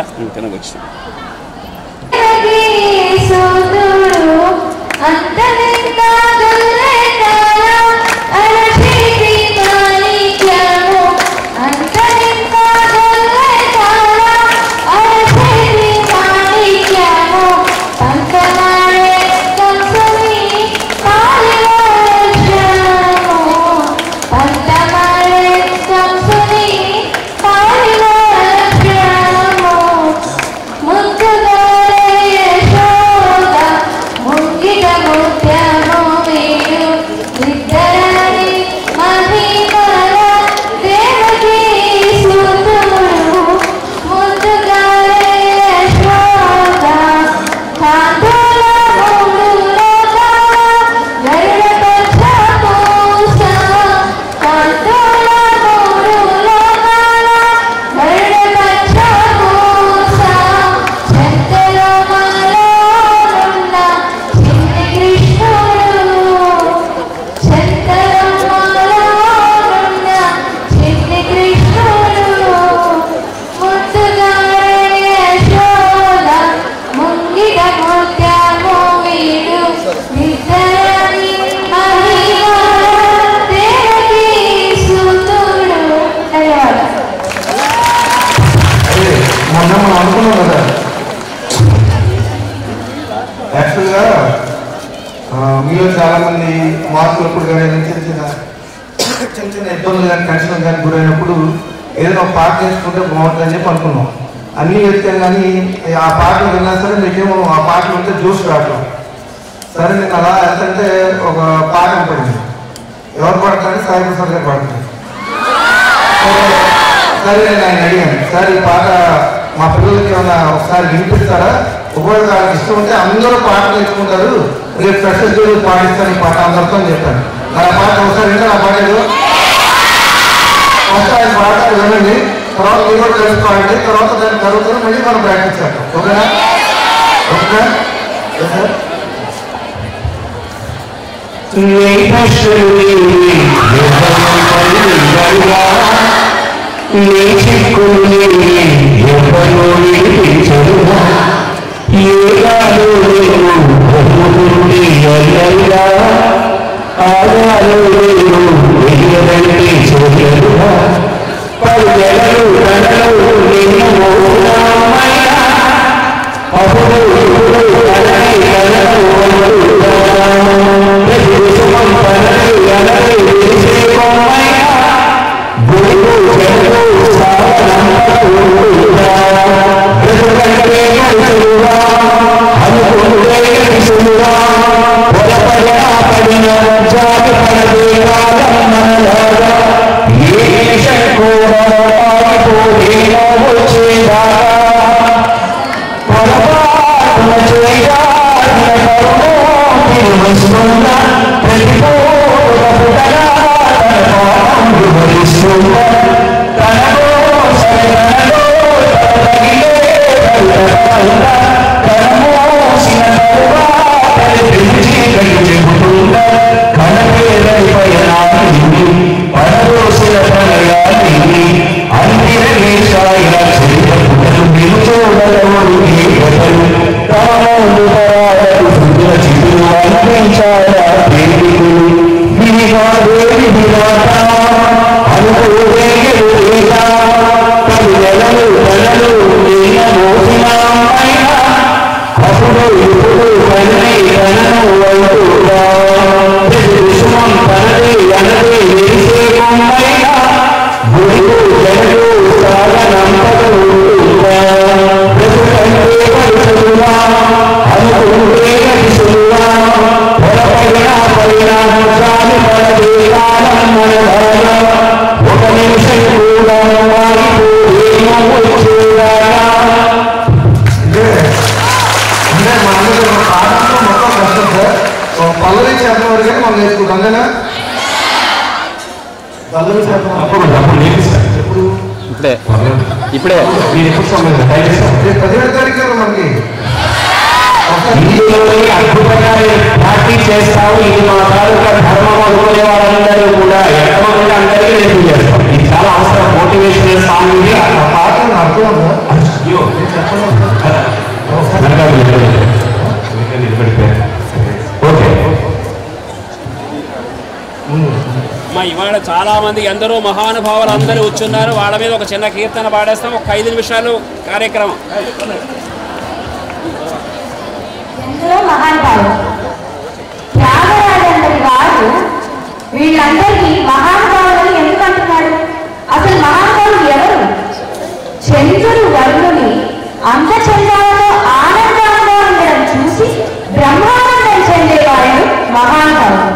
యాక్చువల్గా మీలో చాలా మంది మార్పులప్పుడు కానీ చిన్న చిన్న ఇబ్బందులు కానీ టెన్షన్ కానీ గురైనప్పుడు ఏదైనా ఒక పాట నేర్చుకుంటే బాగుంటుందని చెప్పి అనుకున్నాం. అన్నీ వెళ్తాం కానీ ఆ పాటలు విన్నా సరే మీకేమో ఆ పాటలు ఉంటే జ్యూస్ రావట్లేదు. సరే నేను అలా ఎంతంటే ఒక పాట పడింది. ఎవరు పాడతారని సాయి ప్రసాద్ గారు పాడుతుంది. సరే నేను ఆయన అడిగాను, సార్ ఈ పాట మా పిల్లలకి ఏమన్నా ఒకసారి వినిపిస్తారా? ఒకవేళ వాళ్ళకి ఇష్టం ఉంటే అందరూ పాటలు నేర్చుకుంటారు, రేపు ఫ్రెషర్స్ డే పాటిస్తాను ఈ పాట అందరితో అని చెప్పాను. ఆ పాట ఒకసారి వింటే ఆ పాటలు ఒకసారి పాట వినండి, తర్వాత మీరు కూడా తెలుసుకోవాలండి, తర్వాత దాన్ని చదువుతారు, మళ్ళీ మనం ప్రాక్టీస్ చేద్దాం. ఓకేనా? ఓకేనా? సార్ ఇప్పుడే అద్భుతంగా ప్రాక్టీస్ చేస్తాము. ఇది మా తాలూకా ధర్మం అనుకునే వాళ్ళందరూ కూడా ఎక్కడ అందరికీ నేర్పు చేస్తాం. ఇది చాలా అవసరం. మోటివేషనల్ సాంగ్ ఇది. ఆ పాటను అర్థం మా ఇవాళ చాలా మంది ఎందరో మహానుభావులు అందరూ వచ్చున్నారు. వాళ్ళ మీద ఒక చిన్న కీర్తన పాడేస్తాం. ఒక 5 నిమిషాలు కార్యక్రమం. ఎందరో మహానుభావులు త్యాగరాజంతటి వాడు వీళ్ళందరికీ మహానుభావులని ఎందుకు అంటున్నాడు? అసలు మహానుభావులు ఎవరు? చంద్రుడు వర్ణుని అంతచందాలతో ఆనందంగా ఉండడం చూసి బ్రహ్మానందం చెందేవాడు మహానుభావుడు.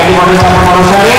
గట్టి పనులు చెప్పండి మరోసారి.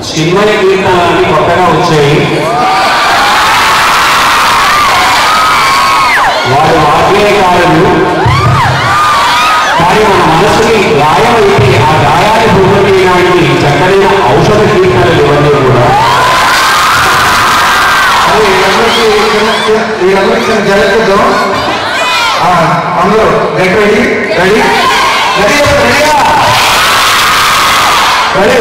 చిన్మయ కీర్తనలన్నీ కొత్తగా వచ్చాయి. వారి వాగ్గేయకారులు కానీ మన మనసుకి గాయం అయితే ఆ గాయాన్ని భూమికి చక్కని ఔషధ కీర్తనలు ఇవన్నీ కూడా జరుగుతుందో అందరూ రెడీ రెడీ రెడీ రెడీగా రెడీ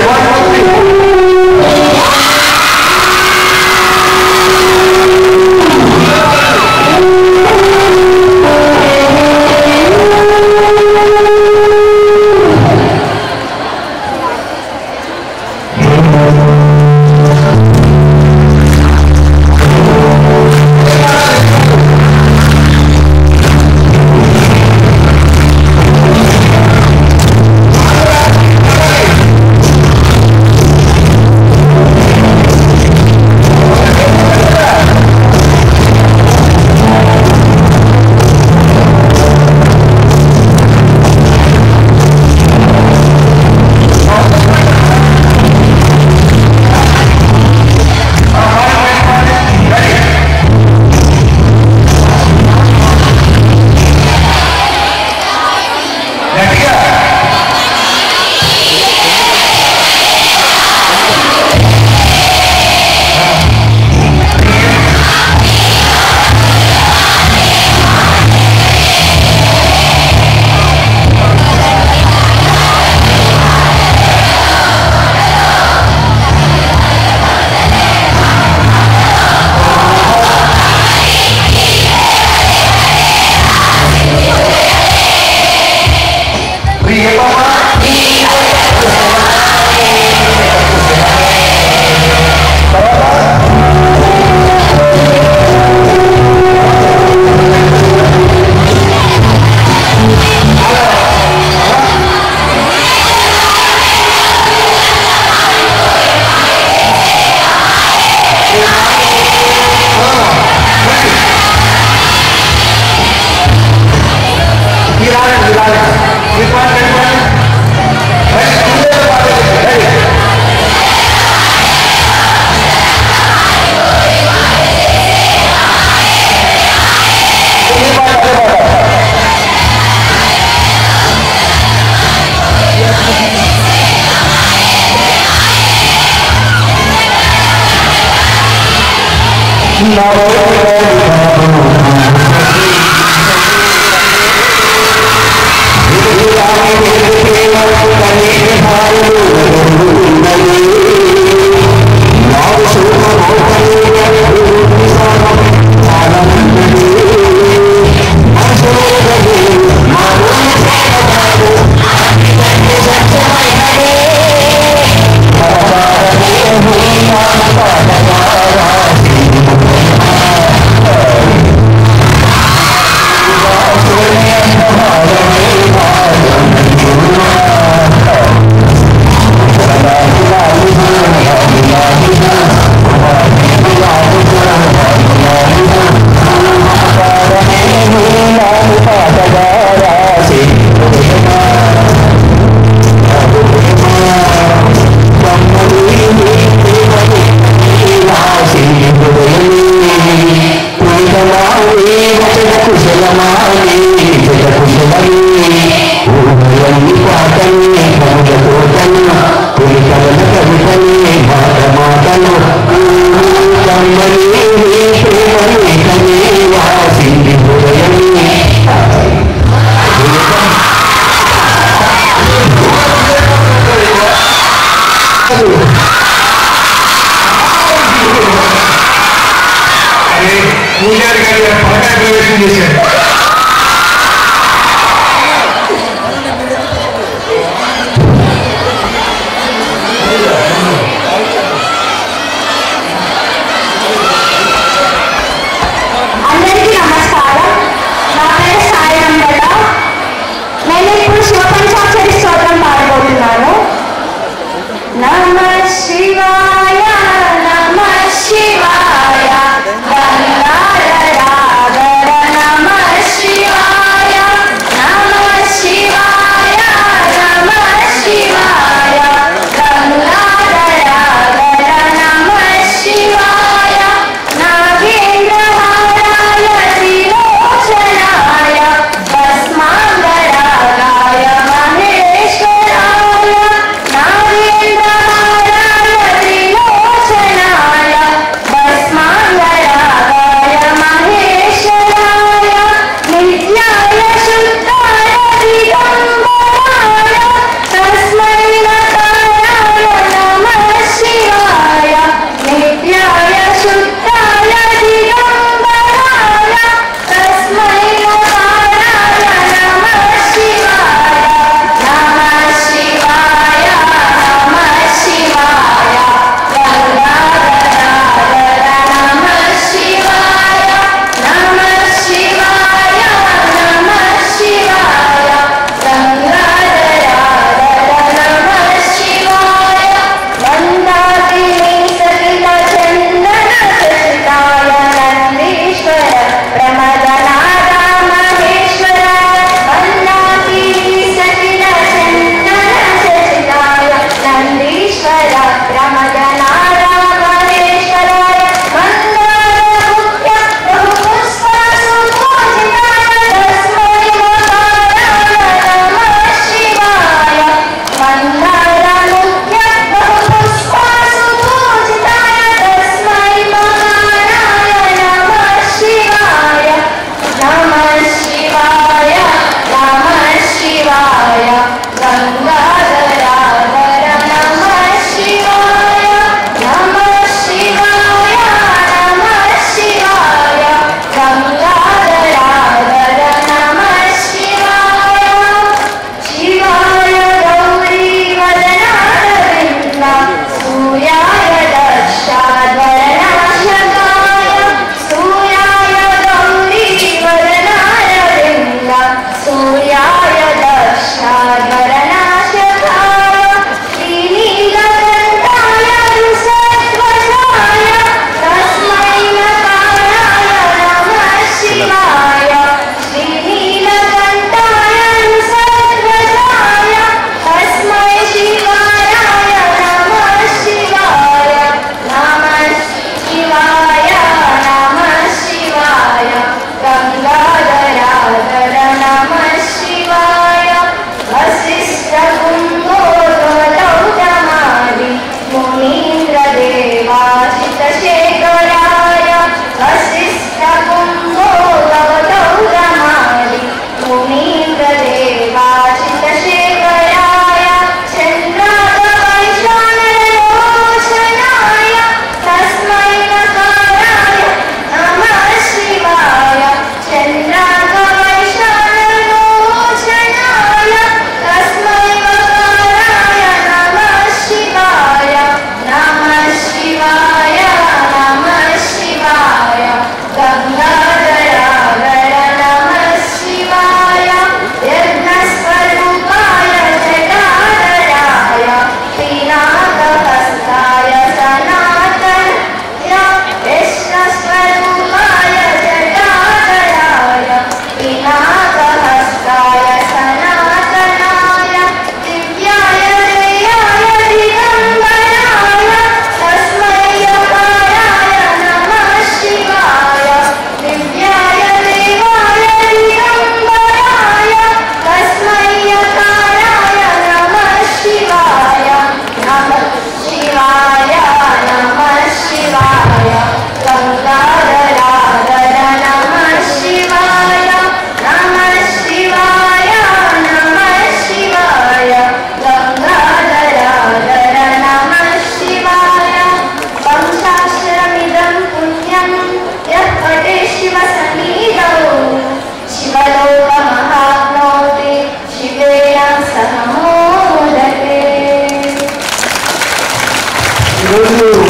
పూజారి గారి పథకాన్ని ప్రవేశం చేశారు. అందరికీ నమస్కారం. నా పేరు సాయి నంబడ. నేను ఇప్పుడు శివపంచాక్షరి స్తోత్రం పాడబోతున్నాను. నమః శివాయ నమః శివాయ గంగాధరాధర నమః శివాయ నమః శివాయ నమః శివాయ గంగాధరాధర నమః శివాయ నాగేంద్రహారాయ త్రిలోచనాయ భస్మాంగరాగాయ మహేశ్వరాయ నాగేంద్రహారాయ త్రిలోచనాయ భస్మాంగరాగాయ మహేశ్వరాయ నిత్యాయ శుద్ధాయ దిగంబరాయ తస్మై నకారాయ నమః శివాయ నిత్యాయ శుద్ధాయ దిగంబరాయ తస్మై నకారాయ నమః శివాయ నమః శివాయ నమః శివాయ గంగాధరాధర నమః శివాయ నమః శివాయ నమః శివాయ గంగాధరాధర నమః శివాయ వందాకిని సకిల చందన శశికాయ నందీశ్వర ప్రమదనాద మహేశ్వర వందాకిని సకిల చందన శశికాయ నందీశ్వర ప్రమదనాద మహేశ్వరాయ మందారముఖ్య బహుపుష్పసుభూషితాయ తస్మై నకారాయ నమః శివాయ మందారముఖ్య బహుపుష్పసుభూషితాయ తస్మై నకారాయ నమః శివాయ నమః శివాయ నమః శివాయ గంగాధరాధర నమః శివాయ నమః శివాయ నమః శివాయ గంగాధరాధర నమః శివాయ శివాయ గౌరీ వదనారవింద సూర్యాయ దక్షాధ్వరనాశకాయ సూర్యాయ గౌరీ వదనారవింద సూర్యాయ దక్షాధ్వరనాశకాయ శ్రీనీలకంఠాయ వృషధ్వజాయ తస్మై నకారాయ నమః శివాయ శ్రీనీలకంఠాయ వృషధ్వజాయ తస్మై శివాయ నమః శివాయ నమః శివాయ నమః శివాయ గంగాధరాధర నమః శివాయ వశిష్ఠ కుంభోద్గౌతమాది మునీంద్ర దేవాచిత శేఖరాయ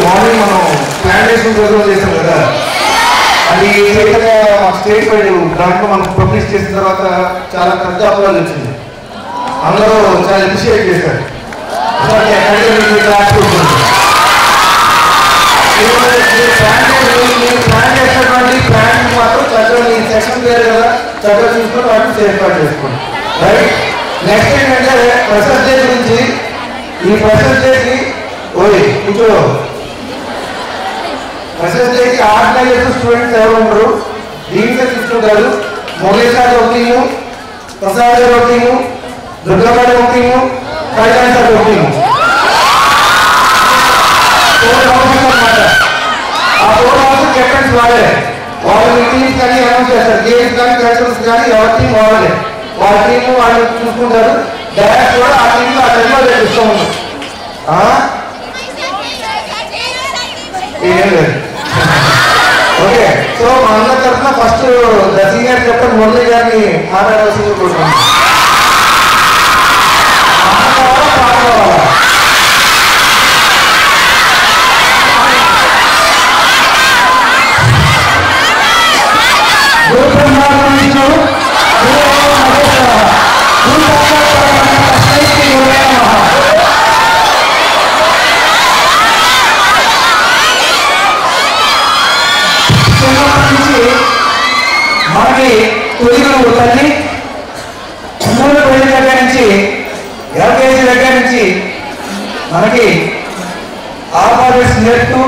మార్నింగ్ మనం ప్లాంటేషన్ ప్రోగ్రామ్ చేసాం కదా, అది చైతన్య స్టేట్ వైడ్ దాంట్లో మనం పబ్లిష్ చేసిన తర్వాత చాలా పెద్ద అప్లాజ్ వచ్చింది. అందరూ చాలా అప్రిషియేట్ చేశారు. ప్లాన్ చేసినటువంటి ప్లాన్ మాత్రం చక్కగా సెక్షన్ పేరు కదా, చక్కగా చూసుకొని వాటిని ఏర్పాటు చేసుకోండి. రైట్. నెక్స్ట్ ఏంటంటే ప్రెసెస్ డే గురించి. ఈ ప్రెసెస్ డేకి కూర్చో, ప్రెసెస్ డేకి ఆర్గనైజేషన్ స్టూడెంట్స్ ఎవరు ఉండరు, దీంట్లో చూసుకుంటారు. మురళీ సార్ ఒక టీము, ప్రసాద్ గారు ఒక టీము, దుర్గాబాయి ఒక టీము, కళ్యాణ్ సార్ ఒక టీము. అనమాట. ఆ 4 అవర్స్ కెప్టెన్స్ వాళ్ళే. వాళ్ళ టీమ్స్ కానీ అనౌన్స్ చేస్తారు. గేమ్స్ కానీ కల్చరల్స్ కానీ ఎవరి టీం వాళ్ళే. వాళ్ళ టీము వాళ్ళు చూసుకుంటారు. డైరెక్ట్ కూడా ఆ టీంలో ఆ టైంలో ఇస్తూ ఉంటారు. ఏం లేదు. ఓకే, సో మా అందరి తరఫున first the senior captain Murali గారిని మాట్లాడాల్సింది కోరుతున్నాను. మనకి తొలిగురు తల్లి మూల పది దగ్గర నుంచి ఎల్కేజీ దగ్గర నుంచి మనకి ఆల్ఫాబెట్స్ నేర్పుతూ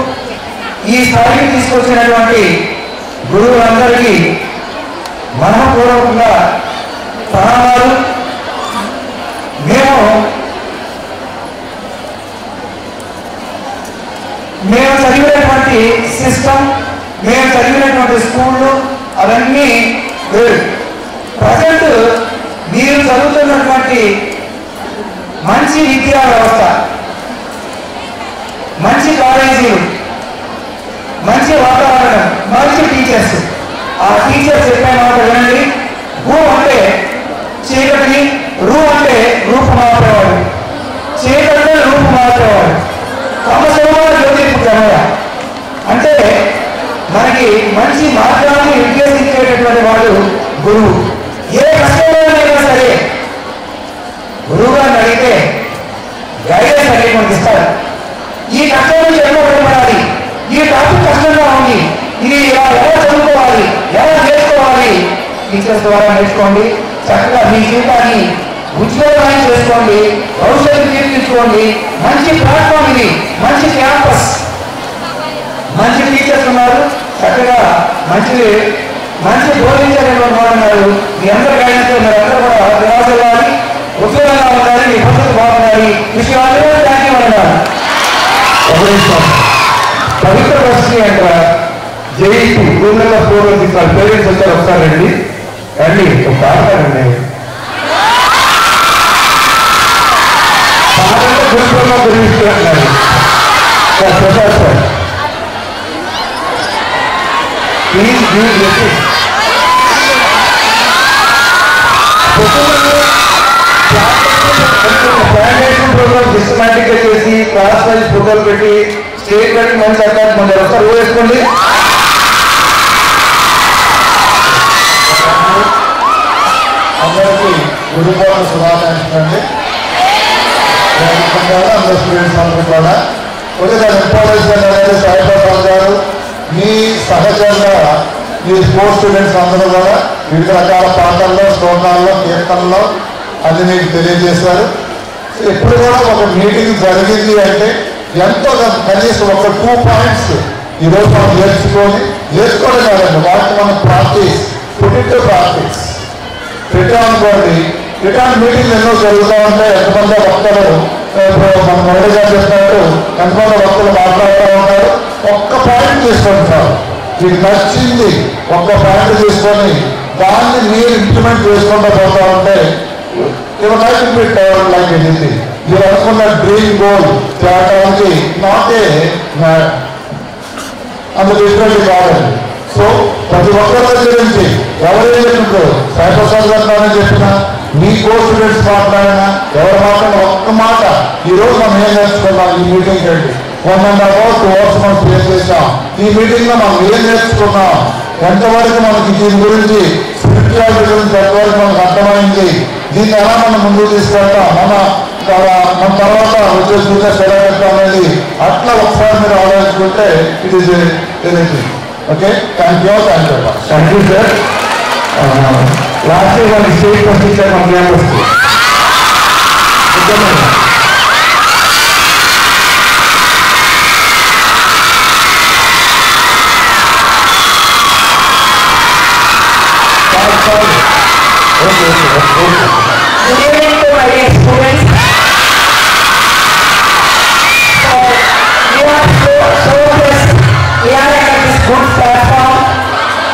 ఈ స్థాయికి తీసుకొచ్చినటువంటి గురువులందరికీ మనపూర్వకంగా ప్రణామాలు. మేము చదివినటువంటి సిస్టమ్, మేము చదివినటువంటి స్కూళ్ళు అవన్నీ వేరు. ప్రజెంట్ మీరు చదువుతున్నటువంటి మంచి విద్యా వ్యవస్థ, మంచి కాలేజీలు, మంచి వాతావరణం, మంచి టీచర్స్. ఆ టీచర్ చెప్పే మాట వినండి. భూ అంటే చీకటిని, రూ అంటే రూపు మార్చేవాడు, చీకటి రూపు మార్చేవాడు, సమస్యమైన జ్యోతిర్పు కమయ అంటే మనకి మంచి మార్గాన్ని నిర్దేశించేటటువంటి వాడు గురువు. ఏ కష్టమైనా సరే గురువు గారిని అడిగితే గైడెన్స్ అనేది మనకి ఇస్తారు. ఈ కష్టం నుంచి ఎన్నో బయటపడాలి, ఈ టాపిక్ కష్టంగా ఉంది, ఇది ఎలా చదువుకోవాలి, ఎలా నేర్చుకోవాలి, టీచర్స్ ద్వారా నేర్చుకోండి. చక్కగా మీ జీవితాన్ని ఉజ్వలమైన చేసుకోండి, భవిష్యత్తు తీర్చుకోండి. మంచి ప్లాట్ఫామ్ ఇది, మంచి క్యాంపస్, మంచి టీచర్స్ ఉన్నారు, చక్కగా మంచి బోధించేటువంటి వాళ్ళు ఉన్నారు. మీ అందరి గైడెన్స్ మీరందరూ కూడా విరాస ఇవ్వాలి, ఉజ్వలంగా ఉండాలి, మీ భవిష్యత్తు బాగుండాలి. విషయాలు థ్యాంక్ యూ అన్నారు. పవిత్ర పరిస్థితి అంటారా J2 room number 4 is our parents వచ్చారు ఒకసారి రండి రండి ఒక ఆడతారండి పాటంటే గురుకులంలో గురిస్తున్నారు sir Prasad sir please give listen sanitation program systematic గా చేసి క్లాస్ వైజ్ ఫోటోలు పెట్టి స్టేట్ పెట్టి మంచి అటాక్ మన ఒకసారి వేసుకోండి అందరికీ గురు పౌర్ణమి శుభాకాంక్షలు అండి అందరూ స్టూడెంట్స్ అందరూ కూడా కొద్దిగా ఇంపార్టెన్స్ అనేది సాయిబాబు గారు మీ సహజంగా మీ స్పోర్ట్స్ స్టూడెంట్స్ అందరూ కూడా వివిధ రకాల పాటల్లో శ్లోకాల్లో కీర్తనలో అది మీకు తెలియజేశారు ఎప్పుడు కూడా ఒక మీటింగ్ జరిగింది అంటే ఎంతో కనీసం ఒక 2 పాయింట్స్ ఈరోజు మనం నేర్చుకోవడం కాదండి వాటిని మనం ప్రాక్టీస్ ప్రాక్టీస్ పెట్టామనుకోండి రిటర్న్ మీటింగ్లు ఎన్నో జరుగుతూ ఉంటాయి ఎంతమంది వక్తలు మన మొదటి గారు చెప్పినట్టు ఎంతమంది వక్తలు మాట్లాడుతూ ఉంటారు ఒక్క పాయింట్ తీసుకుంటున్నారు మీకు నచ్చింది ఒక్క పాయింట్ తీసుకొని దాన్ని మీరు ఇంప్లిమెంట్ చేసుకుంటూ పోతా ఉంటే ever like to be turn like anything మీరు అనుకున్న డ్రీమ్ గోల్ తేడానికి నాటే అంత డిఫరెంట్ కాదండి సో ప్రతి ఒక్కరి దగ్గర నుంచి ఎవరైనా చెప్పినప్పుడు సాయిప్రసాద్ గారు చెప్పినా మీ కోర్స్ స్టూడెంట్స్ మాట్లాడినా ఎవరు మాట్లాడినా ఒక్క మాట ఈరోజు మనం ఏం నేర్చుకున్నాం ఈ మీటింగ్ రండి 1.5 hours 2 hours మనం ప్లే చేసాం ఈ మీటింగ్ లో మనం ఏం నేర్చుకున్నాం ఎంతవరకు మనకి దీని గురించి స్పిరిచువాలిటీ గురించి ఎంతవరకు మనకు అర్థమైంది దీన్ని ఎలా మనం ముందుకు తీసుకెళ్తాం మన తర్వాత వచ్చే బిజినెస్ ఎలా పెడతాం అనేది అట్లా ఒకసారి మీరు ఆలోచించుకుంటే it is anything okay thank you sir last year state పంపించారు మన campus Good evening to my dear students. So you are so blessed. We are at this good platform.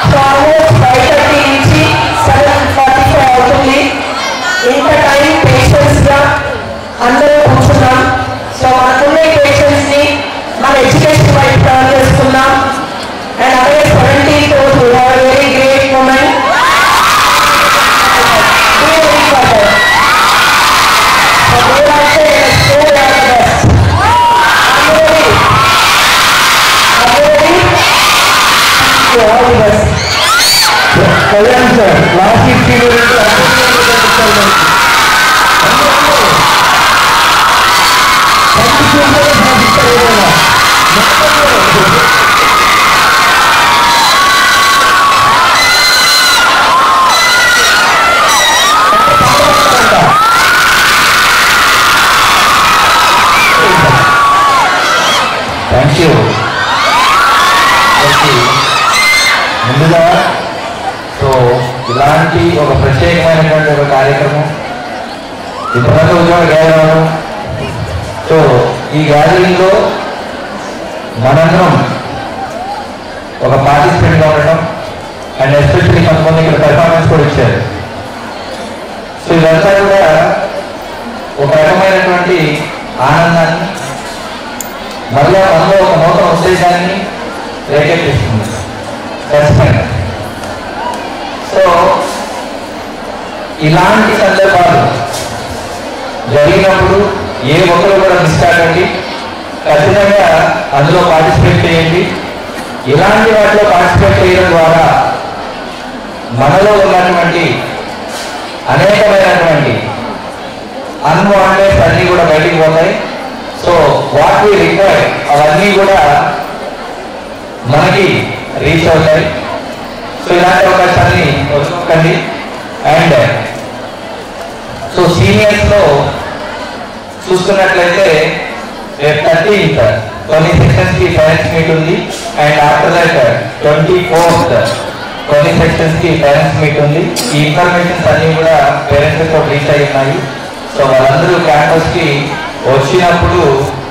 So almost 5:30 నుంచి 7:45 అవుతుంది. ఇంత టైం పేషెన్స్ గా అందరూ కూర్చున్నాం. So మనకున్న patience ని మన ఎడ్యుకేషన్ వైపు ప్లాన్ చేసుకున్నాం. అండ్ అదే 17th రోజు we have a very great moment. Kalyan sir last thank you ముందుగా సో ఇలాంటి ఒక ప్రత్యేకమైనటువంటి ఒక కార్యక్రమం ఇప్పటివరకు ఉద్యోగ గ్యాదరింగ్ సో ఈ గ్యాదరింగ్లో మనందరం ఒక పార్టిసిపెంట్గా ఉండడం అండ్ ఎస్పెషల్లీ కొంతమంది ఇక్కడ పెర్ఫార్మెన్స్ కూడా ఇచ్చారు సో ఇదంతా కూడా ఒక రకమైనటువంటి ఆనందాన్ని మళ్ళీ మనలో ఒక నూతన ఉద్దేశాన్ని రేకెత్తిస్తుంది ఖచ్చితంగా సో ఇలాంటి సందర్భాలు జరిగినప్పుడు ఏ ఒక్కరు కూడా మిస్ కాకండి ఖచ్చితంగా అందులో పార్టిసిపేట్ చేయండి ఇలాంటి వాటిలో పార్టిసిపేట్ చేయడం ద్వారా మనలో ఉన్నటువంటి అనేకమైనటువంటి అన్వాంటెడ్ అన్నీ కూడా బయటికి పోతాయి సో వాట్ వి రిక్వైర్ అవన్నీ కూడా మనకి రీచ్ అవుతాయి సో ఇలాంటి అవకాశాన్ని వదులుకోకండి అండ్ సో సీనియర్స్లో చూసుకున్నట్లయితే రేపు 13th కొన్ని సెక్షన్స్కి పేరెంట్స్ మీట్ ఉంది అండ్ ఆఫ్టర్ దట్ 24th కొన్ని సెక్షన్స్కి పేరెంట్స్ మీట్ ఉంది ఈ ఇన్ఫర్మేషన్స్ అన్నీ కూడా పేరెంట్స్తో రీచ్ అయి ఉన్నాయి సో వాళ్ళందరూ క్యాంపస్కి వచ్చినప్పుడు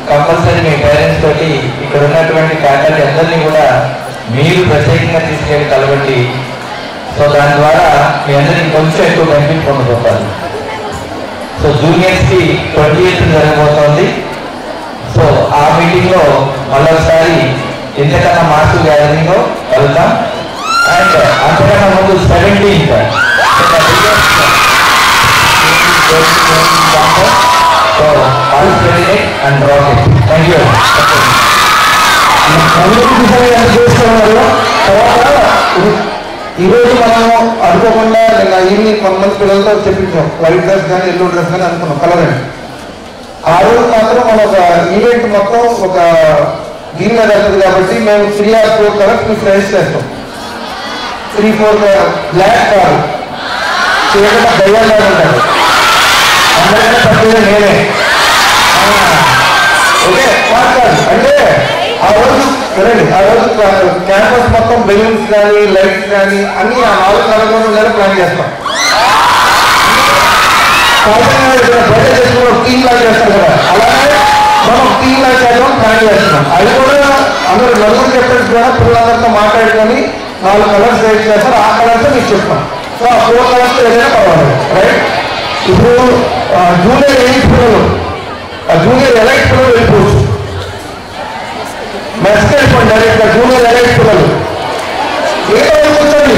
కంపల్సరీ మీ పేరెంట్స్ తోటి ఇక్కడ ఉన్నటువంటి ఫ్యాకల్టీ అందరినీ కూడా మీరు ప్రత్యేకంగా తీసుకెళ్ళి కలవండి. సో దాని ద్వారా మీ అందరికీ కొంచెం ఎక్కువ బెనిఫిట్ పొందబోతారు. సో జూనియర్స్కి 28 జరగబోతోంది. సో ఆ మీటింగ్లో మళ్ళొకసారి ఎంతకన్నా మాస్టర్ గ్యాదరింగ్లో కలుద్దాం. అండ్ అంతకన్నా ముందు 17th so participate and drop it. Thank you. తర్వాత ఈరోజు మనం అనుకోకుండా నిన్న ఈవినింగ్ కొంతమంది పిల్లలతో చెప్పించాం వైట్ డ్రెస్ కానీ ఎల్లో డ్రెస్ కానీ అనుకున్నాం కలర్ అని. ఆ రోజు మాత్రం మన ఒక ఈవెంట్ మొత్తం ఒక దీని మీద వెళ్తుంది కాబట్టి మేము 3 or 4 కలర్స్ మీకు సజెస్ట్ చేస్తాం. 3-4 బ్లాక్ కాదు చేయకుండా దయ్యాలు ఉంటారు. అందరికీ తప్పేది నేనే. ఓకే మాట్లాడు అంటే ఆ రోజు వినండి, ఆ రోజు క్యాంపస్ మొత్తం బెలూన్స్ కానీ లైట్స్ కానీ అన్ని ఆ 4 కలర్లో ప్లాన్ చేస్తాం. బయట చేసుకున్న టీమ్ లాగా చేస్తాం కదా, అలానే మనం టీమ్ లాగా చేయడం ప్లాన్ చేస్తున్నాం. అది కూడా అందరూ నలుగురు చెప్పేసి కూడా పిల్లలందరితో మాట్లాడుకొని 4 కలర్స్ సెలెక్ట్ చేస్తారు. ఆ కలర్స్ మీకు చెప్తాం. సో ఆ 4 కలర్స్ ఏదైనా పర్వాలేదు. రైట్. ఇప్పుడు జూనియర్ ఎయిత్ పిల్లలు జూనియర్ ఎలైట్ పిల్లలు వెళ్ళిపోవచ్చు. మెస్కి వెళ్ళిపోండి డైరెక్ట్గా. జూనియర్ ఎలైట్ పిల్లలు ఏదో కూర్చోండి.